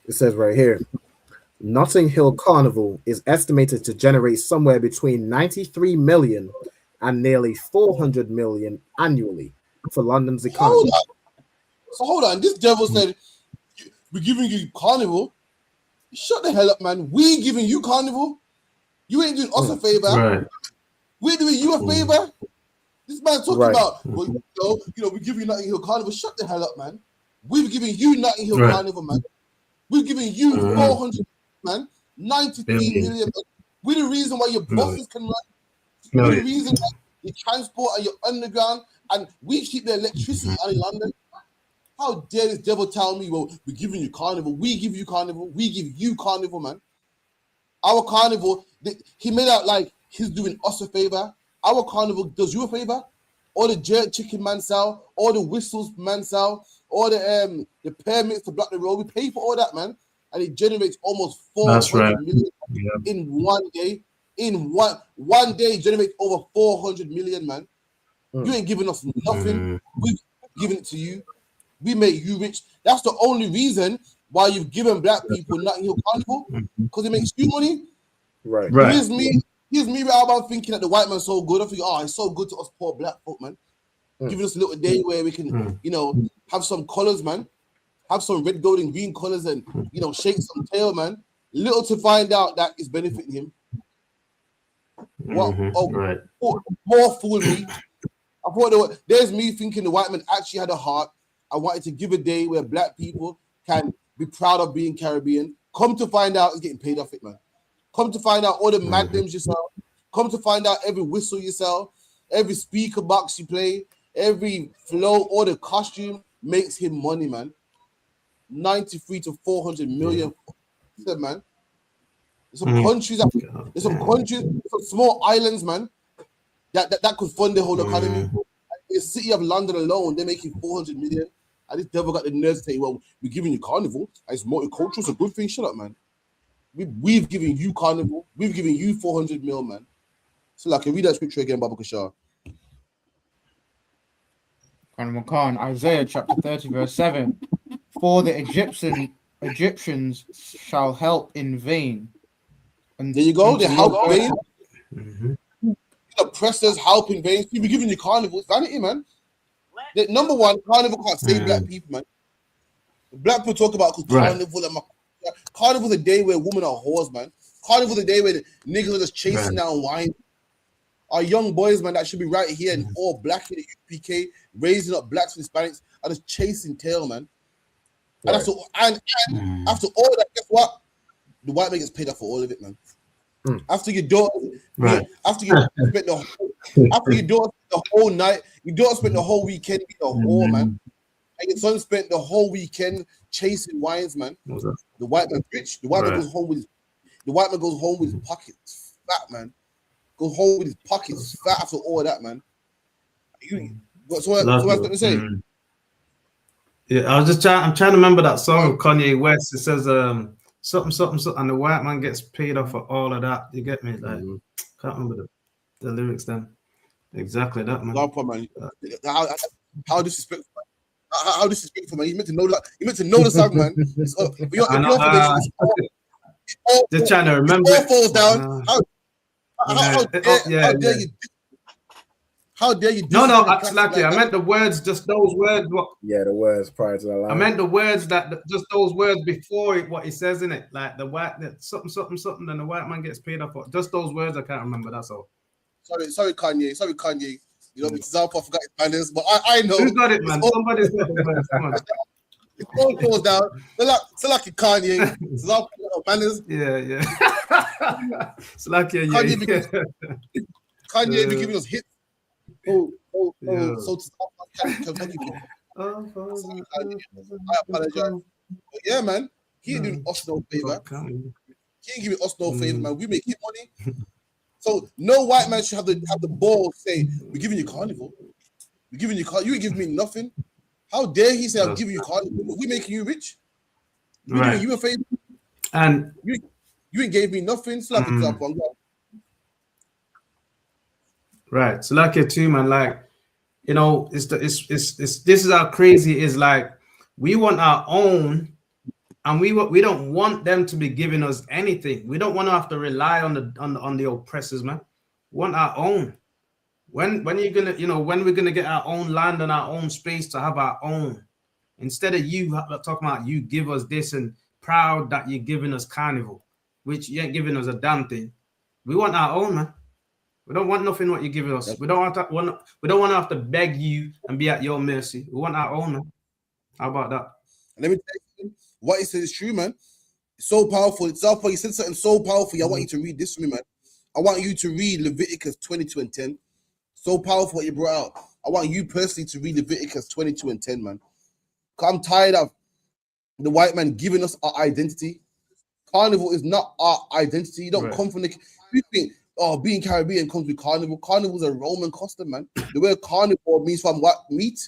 It says right here, Notting Hill Carnival is estimated to generate somewhere between 93 million and nearly 400 million annually for London's economy. Hold on. This devil said, we're giving you Carnival. Shut the hell up, man. We giving you Carnival. You ain't doing us a favor. Right. We're doing you a favor. This man talking about, well, we're giving you Notting Hill Carnival. Shut the hell up, man. We've given you Notting Hill Carnival, man. We're giving you 400, man. 93 million. Man. We're the reason why your buses can run. We're the reason why your transport and your underground, and we keep the electricity out in London. How dare this devil tell me, well, we're giving you Carnival. We give you Carnival. We give you Carnival, man. Our Carnival, he made out like he's doing us a favor. Our Carnival does you a favor. All the jerk chicken man sell, all the whistles man sell, all the permits to block the road. We pay for all that, man. And it generates almost 400 million in 1 day. In one day, it generates over 400 million, man. You ain't giving us nothing. We've given it to you. We make you rich. That's the only reason why you've given black people Notting Hill Carnival, because it makes you money. Right. Here's me with Alban thinking that the white man's so good. I think, it's so good to us poor black folk, man. Giving us a little day where we can, have some colors, man. Have some red, gold, and green colors and, shake some tail, man. Little to find out that it's benefiting him. More fool me. I thought there's me thinking the white man actually had a heart. I wanted to give a day where black people can be proud of being Caribbean. Come to find out, he's getting paid off it, man. Come to find out all the magnums you sell. Come to find out every whistle you sell, every speaker box you play, every flow, all the costume makes him money, man. 93 to 400 million, man. There's some countries, some small islands, man, that could fund the whole economy. The city of London alone, they're making 400 million. And this devil got the nerve to say, well, we're giving you Carnival. It's multicultural. It's a good thing. Shut up, man. We've given you Carnival. We've given you 400 mil, man. So, like, read that scripture again, Baba Kashar. Carnival Khan, Isaiah chapter 30, verse 7. For the Egyptians shall help in vain. And there you go. They help in vain. The oppressors help in vain. People giving you Carnival. It's vanity, man. Number one, Carnival can't save black people, man. Black people talk about Carnival and Carnival's a day where women are whores, man. Carnival's a day where the niggas are just chasing down wine. Our young boys, man, that should be right here and all black in the UPK, raising up blacks and Hispanics, are just chasing tail, man. And after all that, guess what? The white man gets paid off for all of it, man. After your daughter, after your daughter spent the whole night, your daughter spent the whole weekend being a whore, man. And your son spent the whole weekend chasing wines, man. The white man's rich. The white man goes home with his pockets fat, man. Goes home with his pockets fat after all that, man. So what I was going to say. Yeah, I'm trying to remember that song of Kanye West. It says something, and the white man gets paid off for all of that. You get me? Like, can't remember the lyrics then. Exactly that, man. How disrespectful, man. How disrespectful, man. You meant to know that. You meant to know the song, man. Just trying to remember. It all falls down. How dare you? No, Slacky. I meant the words, just those words. The words prior to the line. I meant the words just those words before what he says in it, like the something, and the white man gets paid off for. Just those words, I can't remember. That's all. Sorry, Kanye. You know, example, I forgot his manners, but I know. Who got it, man? Somebody's got the words. Come on. It all falls down. So like Kanye. So manners. Yeah. Slacky, Kanye be giving us hits. So to stop Kentucky, I apologize. But yeah, man, he ain't doing us no favor. He ain't giving us no favor, man. We make him money. So no white man should have the ball say, we're giving you carnival. We're giving you carnival. You ain't giving me nothing. How dare he say I'm giving you carnival? We making you rich. We doing you a favor. And you ain't gave me nothing. Slap it up on God. Right. So like it too, man. Like, you know, it's this is how crazy it is. Like, we want our own, and we don't want them to be giving us anything. We don't want to have to rely on the oppressors, man. We want our own. When you're gonna, you know, when we're gonna get our own land and our own space to have our own, instead of you talking about you give us this and proud that you're giving us carnival, which you ain't giving us a damn thing. We want our own, man. We don't want nothing what you're giving us. We don't want to have to beg you and be at your mercy. We want our own, man. How about that? Let me tell you, what he said is true, man. It's so powerful. It's so he said something so powerful. I want you to read this for me, man. I want you to read Leviticus 22 and 10. So powerful what you brought out. I want you personally to read Leviticus 22 and 10, man. Because I'm tired of the white man giving us our identity. Carnival is not our identity. You don't come from the... You think, being Caribbean comes with carnival. Carnival is a Roman custom, man. The word carnivore means from what? Meat.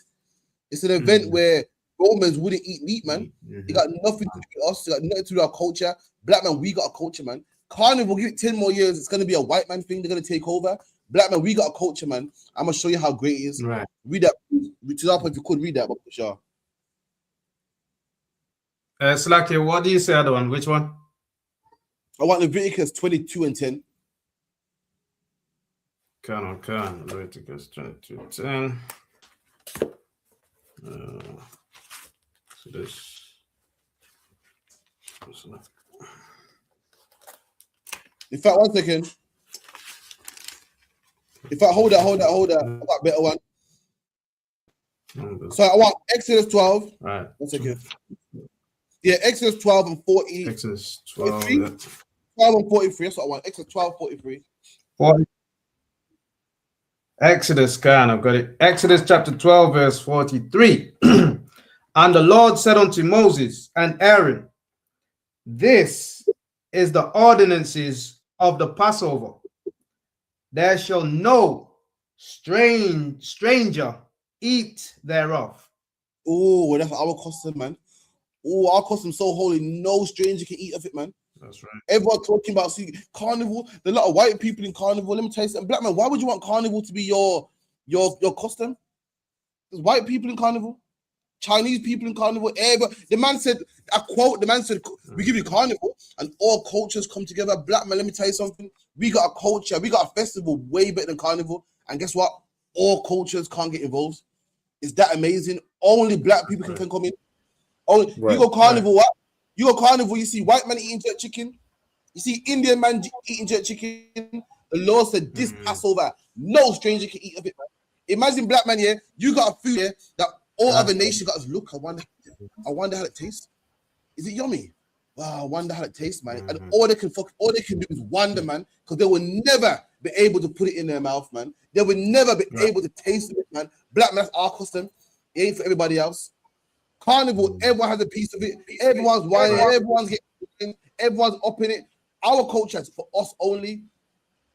It's an event where Romans wouldn't eat meat, man. It got nothing to do with us. It got nothing to do with our culture. Black man, we got a culture, man. Carnival, give it 10 more years, it's going to be a white man thing. They're going to take over. Black man, we got a culture, man. I'm going to show you how great it is. Right. Read that. If you could read that, but for sure. Slacky, what do you say, other one? Which one? I want Leviticus 22 and 10. Can Leviticus 22 and 10. So this. In fact, one second. In fact, hold that. I got a better one. So I want Exodus 12. Right. 1 second. Yeah, Exodus 12 and 40. Exodus 12. 12 and 43. That's what I want. Exodus 12, 43. 40. Exodus, I've got it. Exodus chapter 12, verse 43. And the Lord said unto Moses and Aaron, this is the ordinances of the Passover. There shall no stranger eat thereof. Oh, that's our custom, man. Oh, our custom so holy, no stranger can eat of it, man. That's right. Everyone talking about carnival. There's a lot of white people in carnival. Let me tell you something, black man. Why would you want carnival to be your custom? There's white people in carnival, Chinese people in carnival. The man said, I quote, the man said, we give you carnival and all cultures come together. Black man, let me tell you something. We got a culture, we got a festival way better than carnival. And guess what? All cultures can't get involved. Is that amazing? Only black people can come in. Only you go carnival, what? You go carnival, you see white man eating jerk chicken. You see Indian man eating jerk chicken. The Lord said this Passover, no stranger can eat of it, man. Imagine black man here, you got a food here that all other nations got to look. I wonder how it tastes. Is it yummy? Wow, I wonder how it tastes, man. And all they can do is wonder, man, because they will never be able to put it in their mouth, man. They will never be able to taste it, man. Black man, that's our custom. It ain't for everybody else. Carnival, everyone has a piece of it. Everyone's whining, everyone's up in it. Our culture is for us only.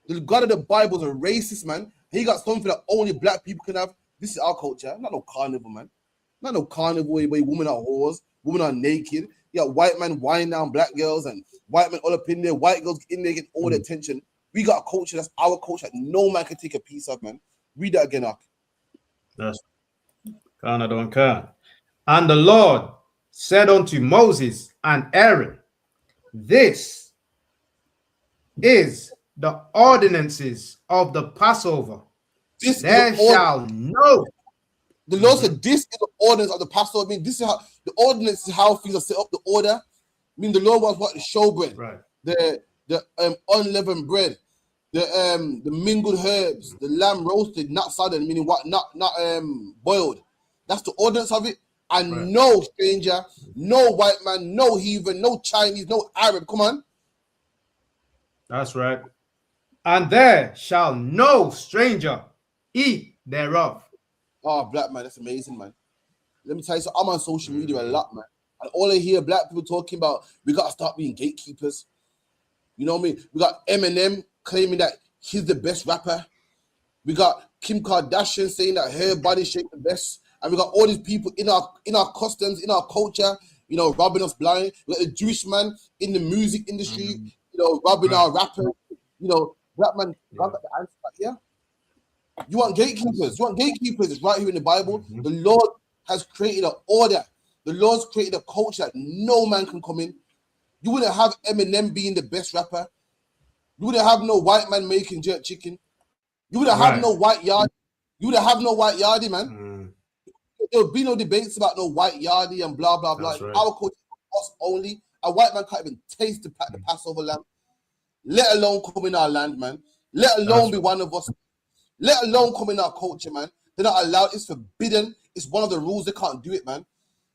The God of the Bible is a racist, man. He got something that only black people can have. This is our culture. Not no carnival, man. Not no carnival where women are whores, women are naked. You got white men whining down black girls and white men all up in there. White girls in there get all the attention. We got a culture that's our culture that no man can take a piece of, man. Read that again, Ak. That's can. And the Lord said unto Moses and Aaron, this is the ordinances of the Passover. There shall no. The Lord said, this is the ordinance of the Passover. I mean, this is how the ordinance is how things are set up, the order. I mean, the Lord wants what? The showbread, right? The unleavened bread, the mingled herbs, the lamb roasted, not sodden, meaning what? Not boiled. That's the ordinance of it. And no stranger, no white man, no heathen, no Chinese, no Arab. Come on. That's right. And there shall no stranger eat thereof. Oh, black man, that's amazing, man. Let me tell you, so I'm on social media a lot, man. And all I hear black people talking about, we gotta start being gatekeepers. You know what I mean? We got Eminem claiming that he's the best rapper. We got Kim Kardashian saying that her body shape the best. And we got all these people in our customs, in our culture, you know, robbing us blind. We got a Jewish man in the music industry, you know, robbing our rappers. You know, black man, got the answer. Yeah. You want gatekeepers. You want gatekeepers. It's right here in the Bible. The Lord has created an order. The Lord's created a culture that no man can come in. You wouldn't have Eminem being the best rapper. You wouldn't have no white man making jerk chicken. You wouldn't have no white yard. You wouldn't have no white yardie, man. There would be no debates about no white yardie and blah, blah, blah. Our culture is us only. A white man can't even taste the Passover lamb, let alone come in our land, man. Let alone be one of us. Let alone come in our culture, man. They're not allowed. It's forbidden. It's one of the rules. They can't do it, man.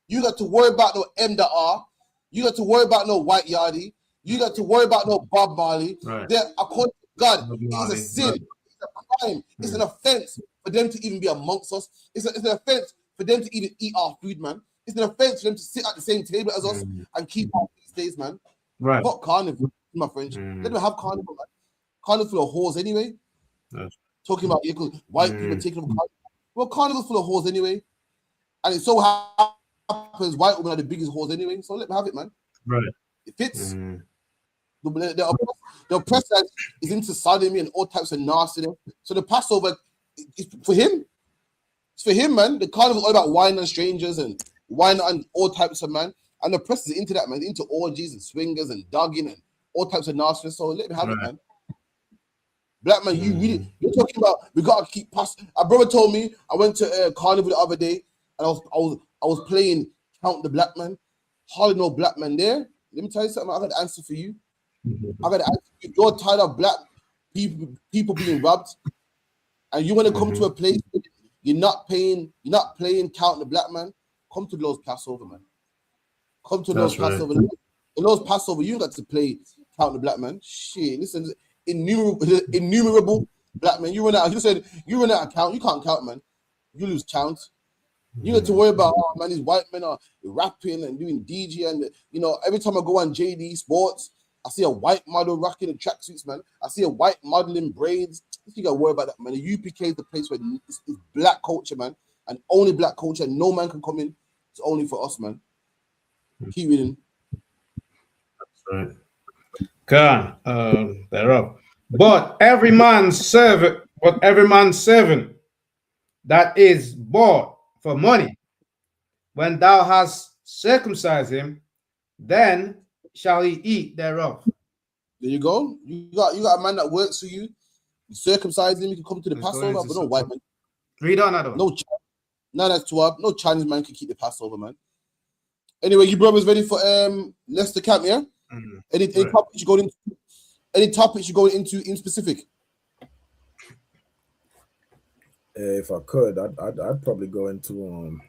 You got to worry about no M.R. You got to worry about no white yardie. You got to worry about no Bob Marley. They're, according to God, it is a sin. It's a crime. It's an offense for them to even be amongst us. It's an offense for them to even eat our food, man. It's an offense for them to sit at the same table as us and keep our feast days, man. Fuck carnival, my French. Let them have carnival, man. Carnival full of whores anyway. Talking about white people taking them carnival. Well, carnival full of whores anyway. And it so happens white women are the biggest whores anyway. So let them have it, man. It fits. The oppressor is into sodomy and all types of nastiness. So the Passover is for him. It's for him, man. The carnival is all about wine and strangers and wine and all types of man. And the oppressor is into that, man. Into orgies and swingers and dogging and all types of nastiness. So let him have it, man. Black man, you're talking about we gotta keep passing. A brother told me I went to carnival the other day and I was playing Count the Black Man. Hardly no black man there. Let me tell you something. I got the answer for you. I got the answer. If you're tired of black people being robbed, and you want to come to a place where you're not playing Count the Black Man, come to Lord's Passover, man. Come to Lord's Passover. The Lord's Passover, you got to play Count the Black Man. Shit, listen, innumerable black men. You run out. You said you run out of count. You can't count, man. You lose count. You got to worry about, oh, man, these white men are rapping and doing DJ. And, you know, every time I go on JD Sports, I see a white model rocking the tracksuits, man. I see a white model in braids. You got to worry about that, man. The UPK is the place where it's black culture, man. And only black culture. No man can come in. It's only for us, man. Keep reading. That's right. God, thereof. But every man's servant that is bought for money, when thou hast circumcised him, then shall he eat thereof. There you go. You got a man that works for you. You circumcise him. You can come to the Passover, but no white man. Read on, Adam. No, that's 12. No Chinese man can keep the Passover, man. Anyway, you brothers ready for Leicester camp, yeah? Any topics you go into? Any topics you go into in specific? If I could, I'd probably go into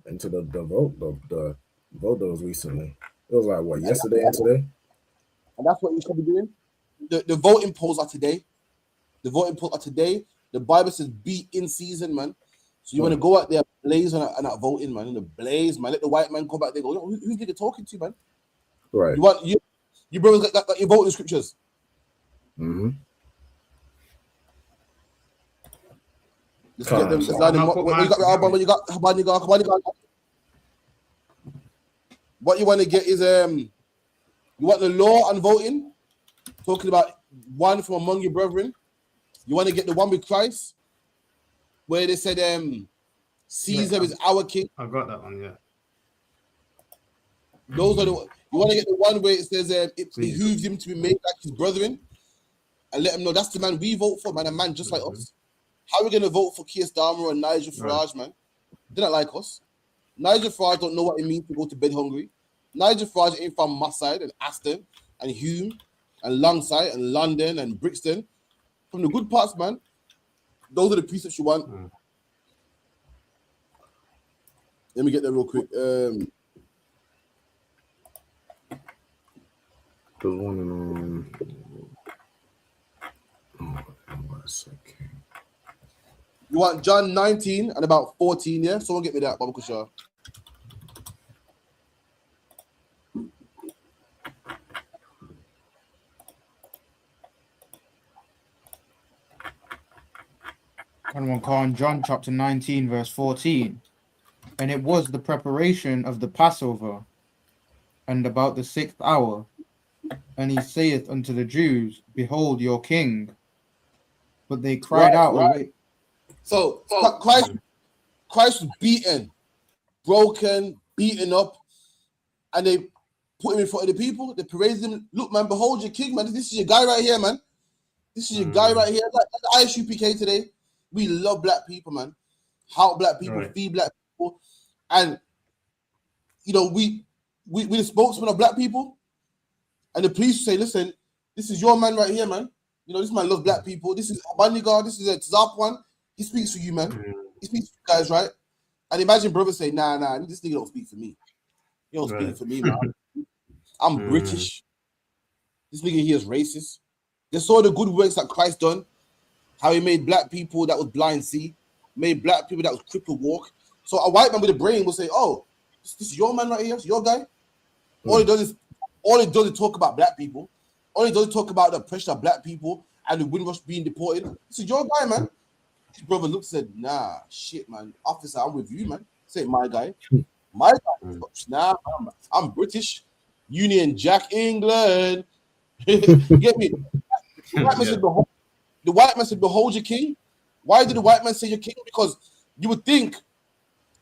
the vote that was recently. It was like what, yesterday and today? And that's what you should be doing. The voting polls are today. The voting polls are today. The Bible says be in season, man. So you want to go out there, blaze and not voting, man. In the blaze, man. Let the white man come back there. Go, who's nigga talking to, man? Right. You brothers got your voting scriptures. Let's get them. What you want to get is you want the law on voting, talking about one from among your brethren. You want to get the one with Christ, where they said Caesar is our king. I got that one, yeah. Those are the. You want to get the one where it says it behooves him to be made like his brethren, and let him know that's the man we vote for, man. A man just like us. How are we gonna vote for Keir Starmer and Nigel Farage, man? They're not like us. Nigel Farage don't know what it means to go to bed hungry. Nigel Farage ain't from Masside and Aston and Hume and Longside and London and Brixton. From the good parts, man. Those are the precepts you want. Let me get there real quick. There's one in You want John 19 and about 14, yeah? Someone get me that, Baba Kushar. John chapter 19, verse 14. And it was the preparation of the Passover, and about the 6th hour. And he saith unto the Jews, Behold your king. But they cried out away. So Christ was beaten, broken, beaten up, and they put him in front of the people. They praised him. Look, man, behold your king, man. This is your guy right here, man. This is your guy right here. Like the ISUPK today, we love black people, man. Help black people, feed black people, and you know we the spokesman of black people. And the police say, listen, this is your man right here, man. You know, this man loves black people. This is Abanigar. This is a Tzap one. He speaks for you, man. He speaks for you guys, right? And imagine brothers say, nah, this nigga don't speak for me. He don't speak for me, man. I'm British. This nigga here is racist. They saw the good works that Christ done. How he made black people that was blind see. Made black people that was crippled walk. So a white man with a brain will say, oh, this is your man right here. It's your guy. All he does is talk about black people. All he does is talk about the oppression of black people and the Windrush being deported. This is your guy, man. His brother looked and said, nah, shit, man. Officer, I'm with you, man. Say, my guy. My guy. Nah, I'm British. Union Jack England. You get me? The white man said, behold your king. Why did the white man say your king? Because you would think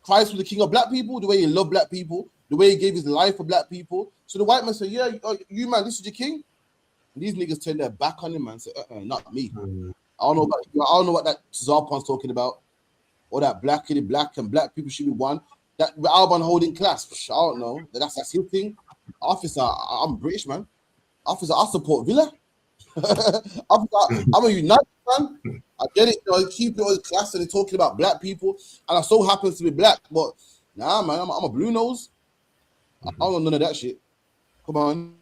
Christ was the king of black people, the way he loved black people, the way he gave his life for black people. So the white man said, yeah, you man, this is your king. And these niggas turned their back on him, man. Say, not me. I don't know what that Zarpan's talking about. Or that black and black people should be one. That Alban holding clasp. I don't know. That's his thing. Officer, I'm British, man. Officer, I support Villa. Officer, I'm a United man. I get it. You know, keep it all class and they're talking about black people. And I so happens to be black. But nah, man, I'm a blue nose. I don't know none of that shit. Come on.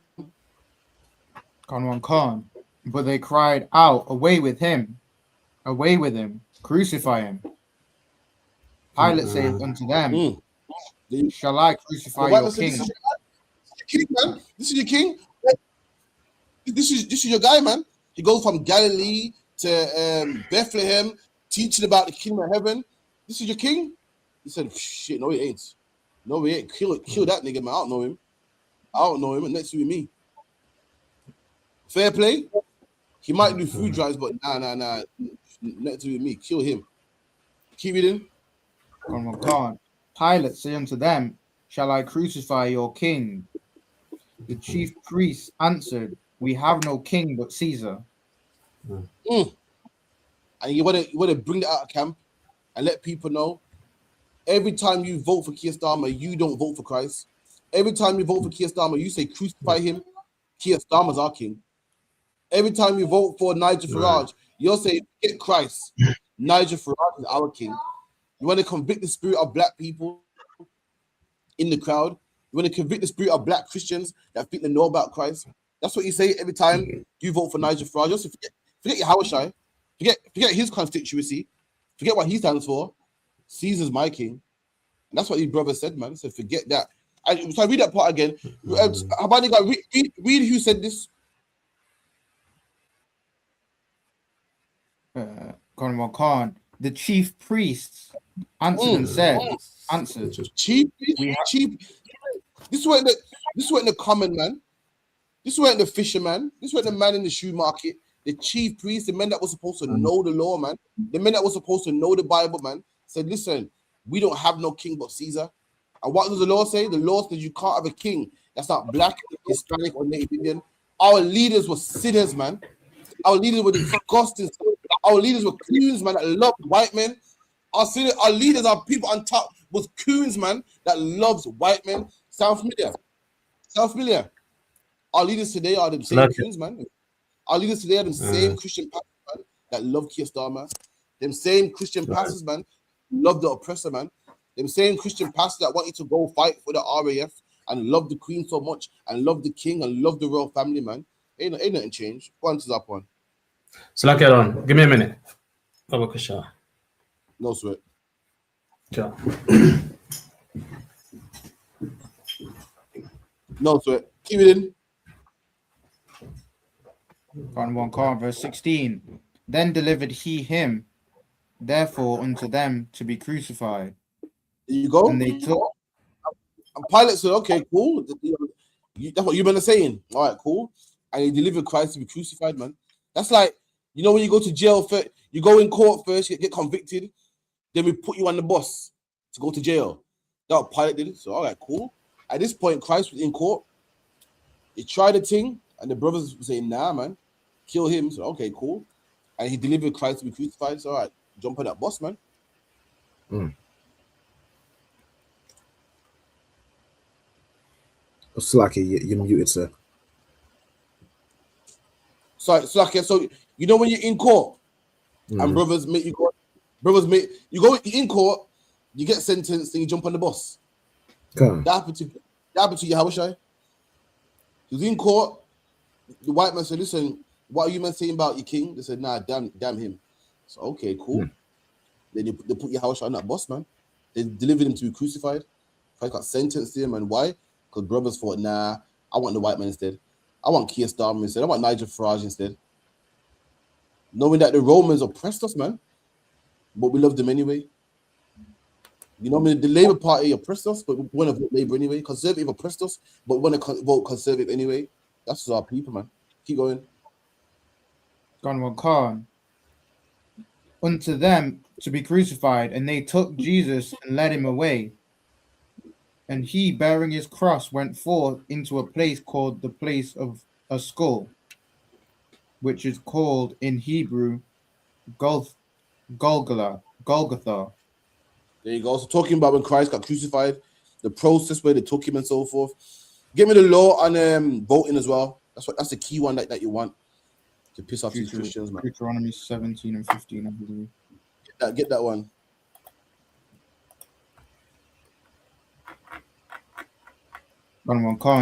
Khan. But they cried out, away with him, crucify him. Pilate saith unto them, shall I crucify your king? This is your king, man. This is your king. This is your guy, man. He goes from Galilee to Bethlehem, teaching about the kingdom of heaven. This is your king. He said, shit, no, he ain't. No, he ain't. Kill that nigga, man. I don't know him. Next to me. Fair play. He might do food drives, but nah. Next to me. Kill him. Keep reading. Pilate said unto them, shall I crucify your king? The chief priests answered, we have no king but Caesar. And you want to bring that out of camp and let people know every time you vote for Keir Starmer, you don't vote for Christ. Every time you vote for Keir Starmer, you say crucify him. Keir Starmer's our king. Every time you vote for Nigel Farage, you'll say get Christ. Nigel Farage is our king. You want to convict the spirit of black people in the crowd. You want to convict the spirit of black Christians that think they know about Christ. That's what you say every time you vote for Nigel Farage. Just forget your Hawashai. Forget his constituency. Forget what he stands for. Caesar's my king. And that's what his brother said, man. So forget that. So I read that part again. Read who said this. Khan. The chief priests answered and said, Chief. This weren't the common man. This weren't the fisherman. This weren't the man in the shoe market. The chief priest, the men that were supposed to know the law, man. The men that were supposed to know the Bible, man, said, listen, we don't have no king but Caesar. And what does the law say? The law says you can't have a king that's not black, Hispanic, or Native Indian. Our leaders were sinners, man. Our leaders were disgusting. Our leaders were coons, man, that loved white men. Our leaders, our people on top was coons, man, that loves white men. Sound familiar? Our leaders today are the same coons, man. Our leaders today are the same Christian pastors, man, that love Keir Starmer. Them same Christian pastors, man, love the oppressor, man. Them same Christian pastors that want you to go fight for the RAF and love the Queen so much and love the King and love the royal family, man. Ain't nothing changed. Go on to that one. So like it on. Give me a minute. No sweat. Sure. No sweat. Keep it in. Verse 16. Then delivered he him therefore unto them to be crucified. There you go. And they took. And Pilate said, okay, cool. That's what you've been saying. All right, cool. And he delivered Christ to be crucified, man. That's like, you know, when you go to jail, you go in court first, you get convicted, then we put you on the bus to go to jail. That's what Pilate did. So, all right, cool. At this point, Christ was in court. He tried the thing, and the brothers were saying, nah, man, kill him. So, okay, cool. And he delivered Christ to be crucified. So, all right, jump on that bus, man. Slacky, you're muted, sir. So you know when you're in court and brothers make you go, in court, you get sentenced and you jump on the bus. That happened to Yahushua. He was in court. The white man said, "Listen, what are you man saying about your king?" They said, "Nah, damn him." So okay, cool. Then they put Yahushua on that bus, man. They delivered him to be crucified. Christ got sentenced to him, and why? Because brothers thought, nah, I want the white man instead. I want Keir Starmer instead. I want Nigel Farage instead. Knowing that the Romans oppressed us, man, but we loved them anyway. You know, the Labour Party oppressed us, but we want to vote Labour anyway. Conservative oppressed us, but we want to vote Conservative anyway. That's our people, man. Keep going. Gone Khan. Unto them to be crucified, and they took Jesus and led him away. And he, bearing his cross, went forth into a place called the place of a skull, which is called in Hebrew Golgotha. There you go. So talking about when Christ got crucified, the process where they took him and so forth. Give me the law on voting as well. That's the key one that you want to piss off these Christians, man. Deuteronomy 17 and 15, I believe. Get that one.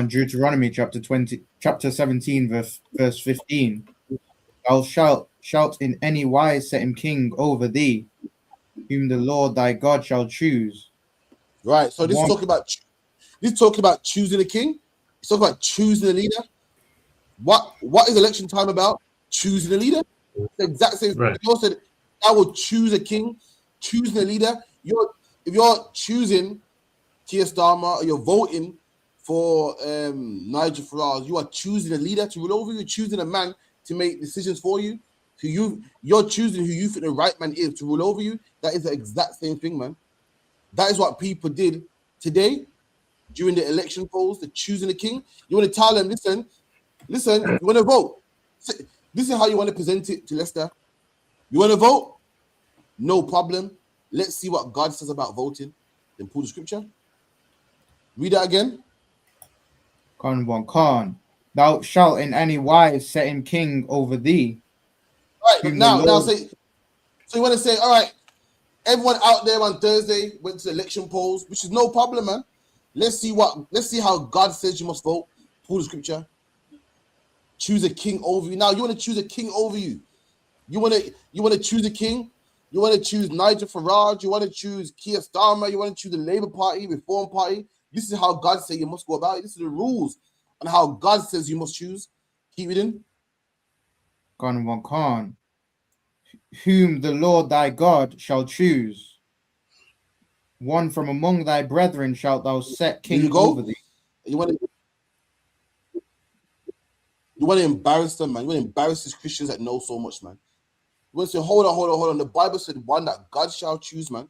Deuteronomy chapter 17, verse 15. Thou shalt in any wise set him king over thee, whom the Lord thy God shall choose. Right. So this is talking about choosing a king. It's talking about choosing a leader. What is election time about? Choosing a leader. It's the exact same thing. You said, I will choose a king, choosing a leader. If you're choosing Keir Starmer or you're voting for Nigel Farage, you are choosing a leader to rule over you. You're choosing a man to make decisions for you. You're choosing who you think the right man is to rule over you. That is the exact same thing, man. That is what people did today during the election polls. They're choosing a king. You want to tell them, listen, you want to vote. This is how you want to present it to Leicester. You want to vote? No problem. Let's see what God says about voting. Then pull the scripture. Read that again. Khan. Thou shalt in any wise set him king over thee. All right, now say. So you want to say, all right, everyone out there on Thursday went to election polls, which is no problem, man. Let's see how God says you must vote. Pull the scripture. Choose a king over you. Now you want to choose a king over you. You want to choose a king. You want to choose Nigel Farage. You want to choose Keir Starmer. You want to choose the Labour Party, Reform Party. This is how God says you must go about it. This is the rules and how God says you must choose. Keep reading. Khan. Whom the Lord thy God shall choose. One from among thy brethren shalt thou set king over thee. You want to embarrass them, man. You want to embarrass these Christians that know so much, man. You want to say, hold on. The Bible said one that God shall choose, man.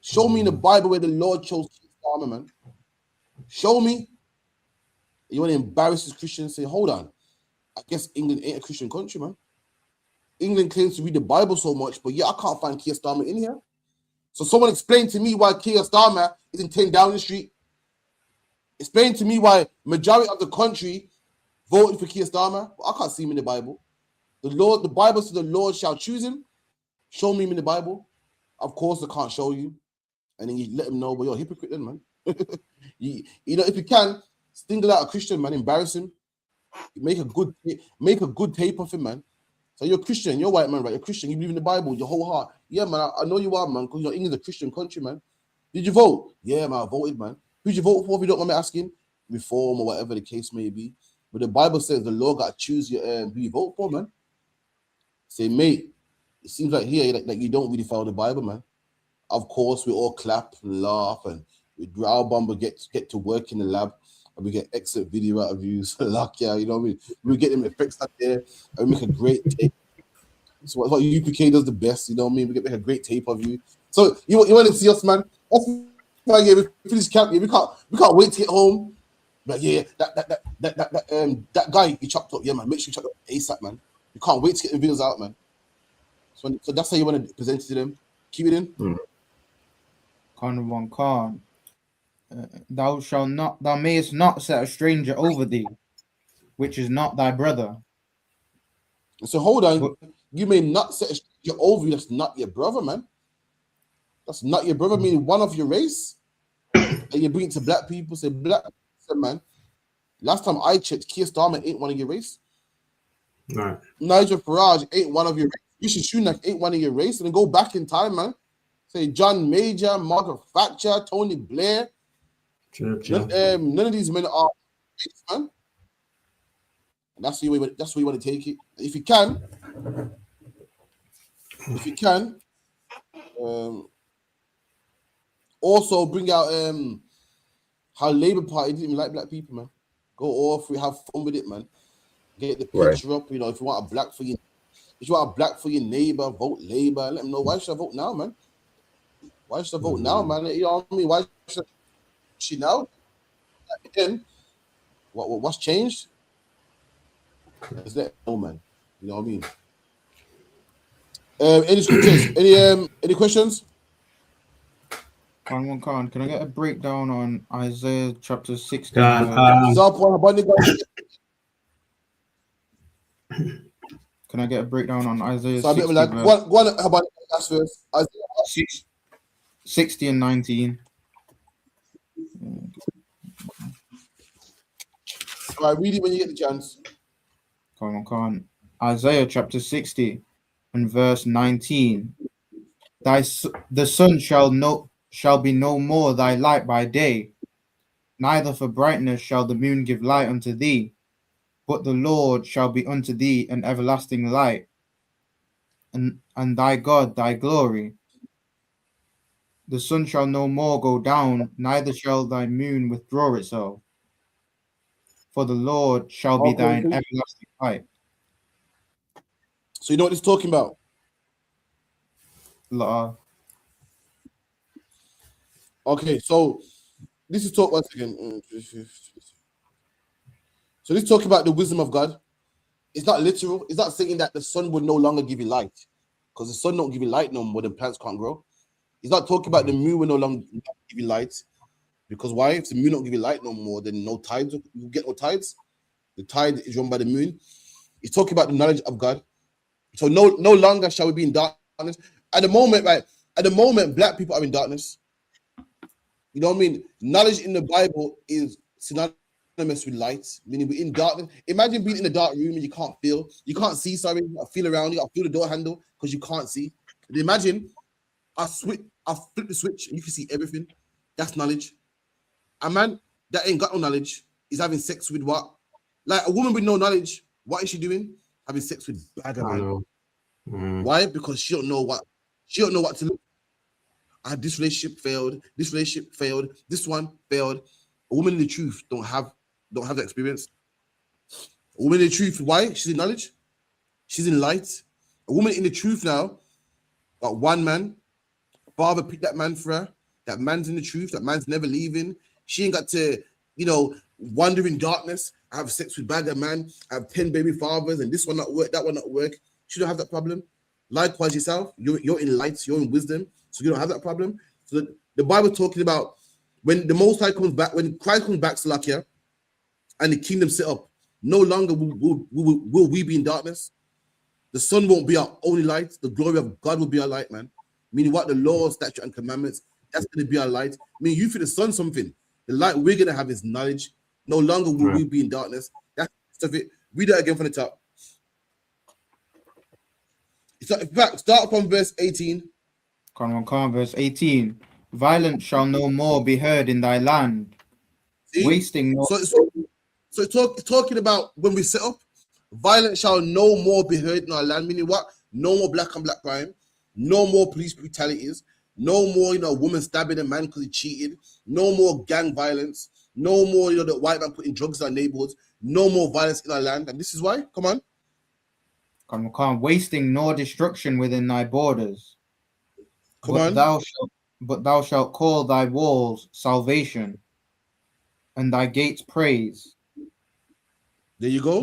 Show me in the Bible where the Lord chose Keir Starmer, man. Show me. You want to embarrass these Christians? Say, hold on. I guess England ain't a Christian country, man. England claims to read the Bible so much, but yeah, I can't find Keir Starmer in here. So someone explain to me why Keir Starmer is in 10 Downing Street. Explain to me why majority of the country voted for Keir Starmer. But I can't see him in the Bible. The Bible says the Lord shall choose him. Show me him in the Bible. Of course, I can't show you. And then you let him know, but you're a hypocrite then, man. you know, if you can, single out a Christian, man, embarrass him. Make a good tape of him, man. So you're a Christian, you're a white man, right? You're a Christian, you believe in the Bible, your whole heart. Yeah, man, I know you are, man, because England's a Christian country, man. Did you vote? Yeah, man, I voted, man. Who'd you vote for if you don't mind me asking? Reform or whatever the case may be. But the Bible says the Lord got to choose who you vote for, man. Say, mate, it seems like here like you don't really follow the Bible, man. Of course, we all clap and laugh, and we growl bomb, but get to work in the lab, and we get excellent video out of you. So luck, yeah, you know what I mean? We get them effects out there, and we make a great tape. So what UPK does the best, you know what I mean? We get make a great tape of you. So you want to see us, man? That's why we finish camp. Yeah, we can't wait to get home. But yeah, that guy you chopped up, yeah, man. Make sure you chop up ASAP, man. You can't wait to get the videos out, man. So that's how you want to present it to them. Keep it in. Con one Khan. Thou mayest not set a stranger over thee, which is not thy brother. So hold on, you may not set a stranger over you. That's not your brother, man. That's not your brother. Meaning one of your race, and you bring it to black people. Say black man. Last time I checked, Keir Starmer ain't one of your race. Right. Nigel Farage ain't one of your race. Rishi Sunak ain't one of your race. And then go back in time, man. Say John Major, Margaret Thatcher, Tony Blair. None of these men are race, man. And that's where you want to take it. If you can, also bring out how Labour Party didn't even like black people, man. Go off, we have fun with it, man. Get the picture up, you know. If you want a black for your neighbor, vote Labour. Let them know why should I vote now, man. Why should I vote now, man? You know what I mean? Why should she now? Again, what's changed? Is that man? You know what I mean? Any scriptures? Any questions? Khan, can I get a breakdown on Isaiah chapter 16? Can I get a breakdown on Isaiah 16? So like, one about last verse. Isaiah 60 and 19. All right, read it when you get the chance. Come on. Isaiah chapter 60 and verse 19. The sun shall be no more thy light by day, neither for brightness shall the moon give light unto thee, but the Lord shall be unto thee an everlasting light, and thy God thy glory. The sun shall no more go down, neither shall thy moon withdraw itself, for the Lord shall be thine everlasting light. So you know what it's talking about? Okay, so this is talk once again. So this talk about the wisdom of God. It's not literal. It's not saying that the sun will no longer give you light, because the sun don't give you light no more. The plants can't grow. It's not talking about the moon will no longer give you light, because why? If the moon don't give you light no more, then no tides. You get no tides. The tide is run by the moon. It's talking about the knowledge of God. So no longer shall we be in darkness. At the moment, black people are in darkness. You know what I mean? Knowledge in the Bible is synonymous with light, meaning we're in darkness. Imagine being in a dark room and you can't see, sorry, you gotta feel around, you gotta feel the door handle because you can't see. And imagine I flip the switch and you can see everything. That's knowledge. A man that ain't got no knowledge is having sex with what? Like a woman with no knowledge, what is she doing? Having sex with bad man. Why? Because she don't know what to look. This relationship failed. This one failed. A woman in the truth don't have the experience. A woman in the truth, why? She's in knowledge. She's in light. A woman in the truth now, got one man. Father picked that man for her. That man's in the truth. That man's never leaving. She ain't got to, wander in darkness. Have sex with bad man. Have 10 baby fathers, and this one not work. That one not work. She don't have that problem. Likewise, yourself, you're in light. You're in wisdom. So you don't have that problem. So the Bible talking about when the Most High comes back, when Christ comes back, Salakia, and the kingdom set up, no longer will we be in darkness. The sun won't be our only light. The glory of God will be our light, man. Meaning what? The law, statute, and commandments, that's going to be our light. Meaning you feel the sun something. The light we're going to have is knowledge. No longer will we be in darkness. That's the stuff it. Read that again from the top. In fact, start from verse 18. Verse 18. Violence shall no more be heard in thy land. See? Wasting no. So it's talking about when we set up, violence shall no more be heard in our land. Meaning what? No more black on black crime. No more police brutalities. No more, woman stabbing a man because he cheated. No more gang violence. No more, the white man putting drugs in our neighborhoods. No more violence in our land. And this is why, come on. Come, wasting nor destruction within thy borders. Come on. But thou shalt call thy walls salvation, and thy gates praise. There you go.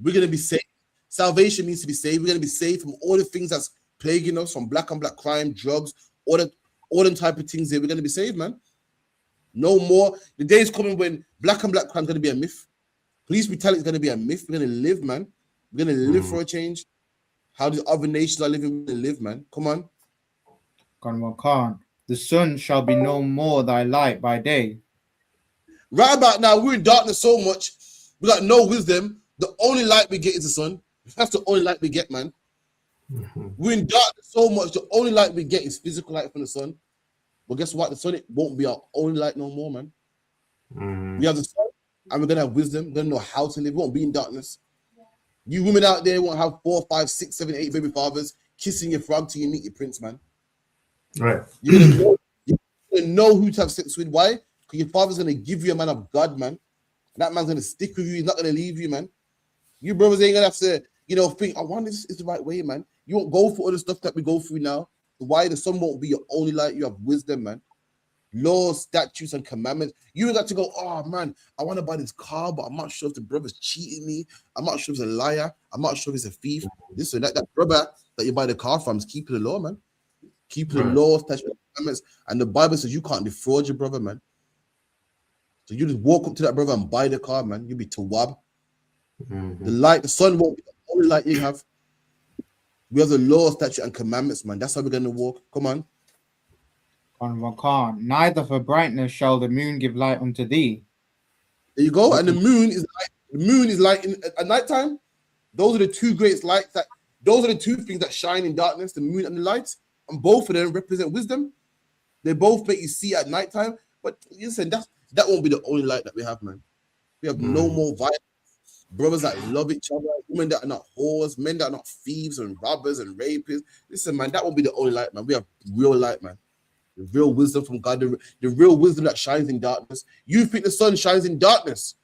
We're going to be saved. Salvation means to be saved. We're going to be saved from all the things that's plaguing us, from black on black crime, drugs, all them type of things there. We're going to be saved, man. No more. The day is coming when black on black crime is going to be a myth. Police brutality is going to be a myth. We're going to live, man. We're going to live for a change. How the other nations are living, we live, man. Come on. Khan. The sun shall be no more thy light by day. Right about now, we're in darkness so much. We got no wisdom. The only light we get is the sun. That's the only light we get, man. We're in darkness so much. The only light we get is physical light from the sun. But guess what? The sun, it won't be our only light no more, man. We have the sun, and we're going to have wisdom. We're going to know how to live. We won't be in darkness. You women out there won't have 4, 5, 6, 7, 8 baby fathers kissing your frog till you meet your prince, man. Right. You're gonna know who to have sex with. Why? Because your father's gonna give you a man of God, man. That man's gonna stick with you. He's not gonna leave you, man. You brothers ain't gonna have to, think, I wonder if this is the right way, man. You won't go for all the stuff that we go through now. Why? The sun won't be your only light. You have wisdom, man. Laws, statutes, and commandments. You ain't got to go, oh man, I want to buy this car, but I'm not sure if the brother's cheating me. I'm not sure if he's a liar. I'm not sure if he's a thief. Listen, that brother that you buy the car from is keeping the law, man. Keeping the law, statutes, and commandments. And the Bible says you can't defraud your brother, man. So you just walk up to that brother and buy the car, man. You'll be tawab. The light, the sun won't be the only light you have. We have the law, statute, and commandments, man. That's how we're going to walk. Come on. Neither for brightness shall the moon give light unto thee. There you go. And the moon is light. The moon is light at nighttime. Those are the two greatest lights those are the two things that shine in darkness, the moon and the light. And both of them represent wisdom. They both make you see at nighttime. But listen, that won't be the only light that we have, man. We have no more violence. Brothers that love each other, women that are not whores, men that are not thieves and robbers and rapists. Listen, man, that won't be the only light, man. We have real light, man. The real wisdom from God, the real wisdom that shines in darkness. You think the sun shines in darkness.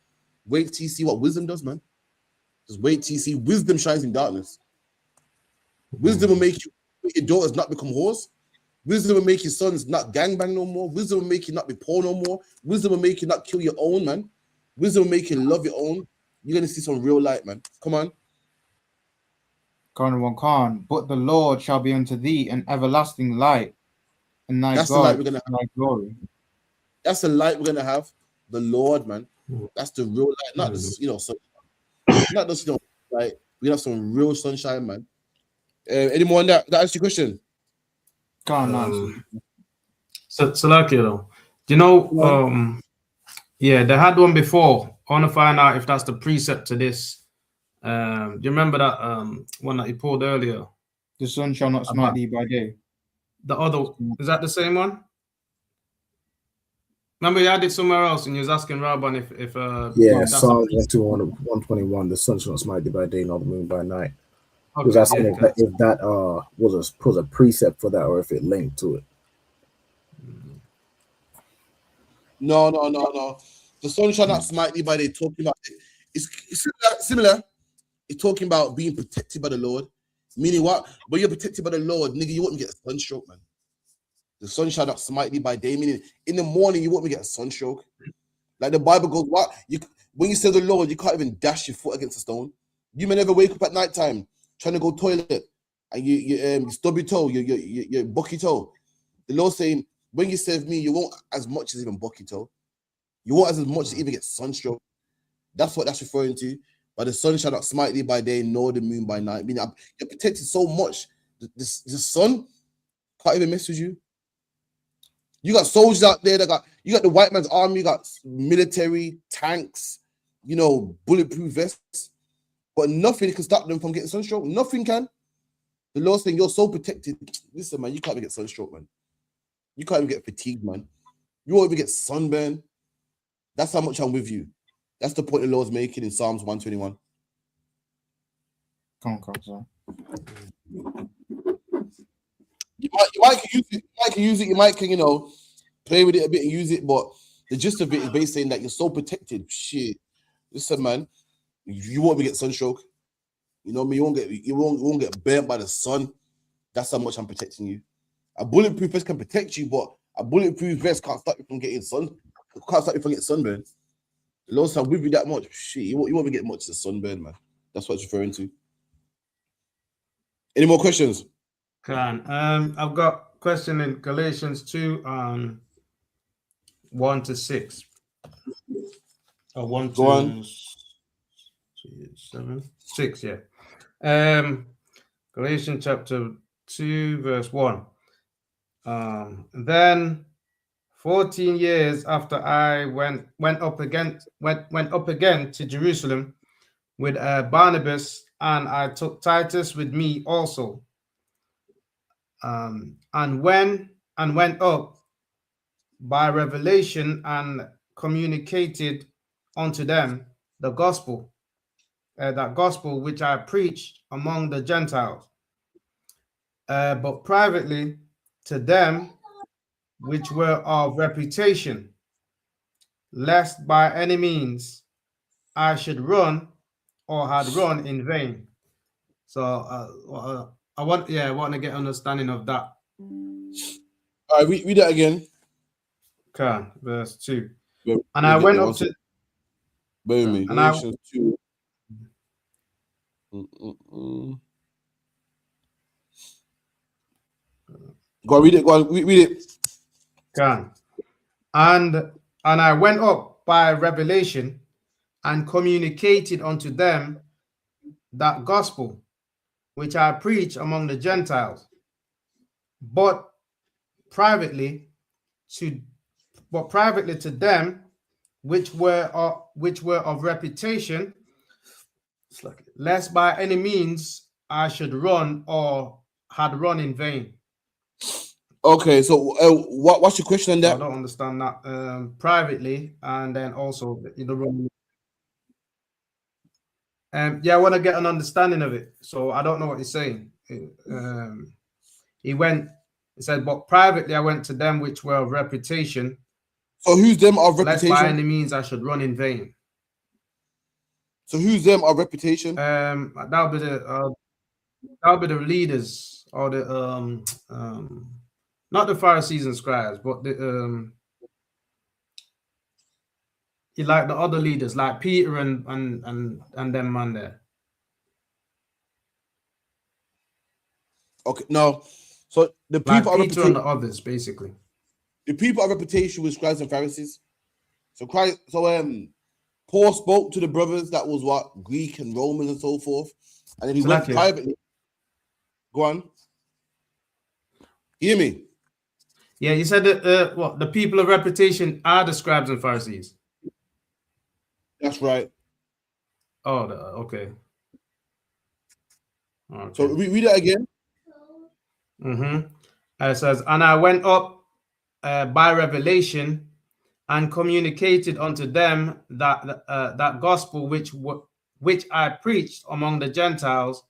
Wait till you see what wisdom does, man. Just wait till you see wisdom shines in darkness. Wisdom will make your daughters not become whores. Wisdom will make your sons not gangbang no more. Wisdom will make you not be poor no more. Wisdom will make you not kill your own, man. Wisdom will make you love your own. You're going to see some real light, man. Come on. Khan. But the Lord shall be unto thee an everlasting light, and thy That's God, the light we're gonna have. thy glory. That's the light we're going to have. The Lord, man. That's the real light. Not just, not just, like, we have some real sunshine, man. Any more on that? That answers your question? So like, yeah, they had one before. I want to find out if that's the precept to this. Do you remember that one that you pulled earlier? The sun shall not smite thee by day. The other, is that the same one? Remember you had it somewhere else and you was asking Rabban if Psalm 121, the sun shall not smite thee by day, nor the moon by night. Okay, He was asking if that was a precept for that or if it linked to it. No. The sun shall not smite thee by day. Talking about it's similar. It's talking about being protected by the Lord. Meaning what? When you're protected by the Lord, nigga, you won't get a sunstroke, man. The sun shall not smite thee by day. Meaning in the morning you won't get a sunstroke. Like the Bible goes, what? When you say the Lord, you can't even dash your foot against a stone. You may never wake up at night time trying to go toilet and you stub your toe, you buck your toe. The Lord saying, when you serve me, you won't as much as even buck your toe. You won't as much as even get sunstroke. That's what that's referring to. But the sun shall not smite thee by day, nor the moon by night. Meaning you're protected so much. The sun can't even mess with you. You got soldiers out there you got the white man's army, you got military, tanks, bulletproof vests. But nothing can stop them from getting sunstroke. Nothing can. The Lord's saying you're so protected. Listen, man, you can't even get sunstroke, man. You can't even get fatigued, man. You won't even get sunburn. That's how much I'm with you. That's the point the Lord's making in Psalms 121. Come on, sir. You might can use it. You might can use it. You might can, you know, play with it a bit and use it. But the gist of it is basically saying that you're so protected. Shit, listen, man, you won't get sunstroke. You know what I mean? You won't get burnt by the sun. That's how much I'm protecting you. A bulletproof vest can protect you, but a bulletproof vest can't stop you from getting sun. Can't stop you from getting sunburn. The Lord's time with you that much. Shit, you won't get much of the sunburn, man. That's what it's referring to. Any more questions? Can I've got a question in Galatians 2, 1 to 6. Or 1 Go on. to 7, 6, yeah. Galatians chapter 2, verse 1. Then 14 years after I went up again to Jerusalem with Barnabas, and I took Titus with me also. And went up by revelation and communicated unto them the gospel, that gospel which I preached among the Gentiles, but privately to them which were of reputation, lest by any means I should run or had run in vain. So I want to get understanding of that. All right, read that again. Okay, verse 2. And I went up to. Boom, me. And 2. Go on, read it. Go on, read it. Can. And I went up by revelation and communicated unto them that gospel which I preach among the Gentiles, but privately to them which were of reputation, lest by any means I should run or had run in vain. Okay, so what's your question on that? I don't understand that. Privately, and then also the run. I want to get an understanding of it. So I don't know what he's saying. He said, but privately I went to them which were of reputation. So who's them of reputation? Lest by any means I should run in vain. So who's them of reputation? That'll be the leaders, or the not the Pharisees and scribes, but the like the other leaders, like Peter and them man there. Okay, no. So the people like Peter and the others, basically. The people of reputation with scribes and Pharisees. Paul spoke to the brothers that was what, Greek and Romans and so forth, and then he went privately. Go on. You hear me? Yeah, you said that the people of reputation are the scribes and Pharisees. That's right. Oh, okay. So read that again. It says, and I went up by revelation and communicated unto them that gospel which I preached among the Gentiles,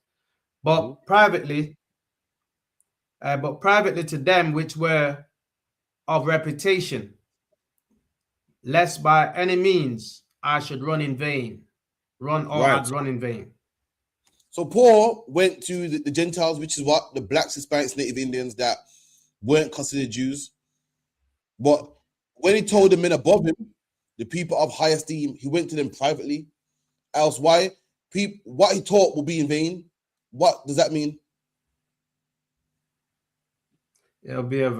but privately to them which were of reputation, lest by any means I should run in vain, had run in vain. So Paul went to the Gentiles, which is what, the blacks, Hispanics, Native Indians that weren't considered Jews. But when he told the men above him, the people of high esteem, he went to them privately. Else why? What he taught will be in vain. What does that mean? It'll be of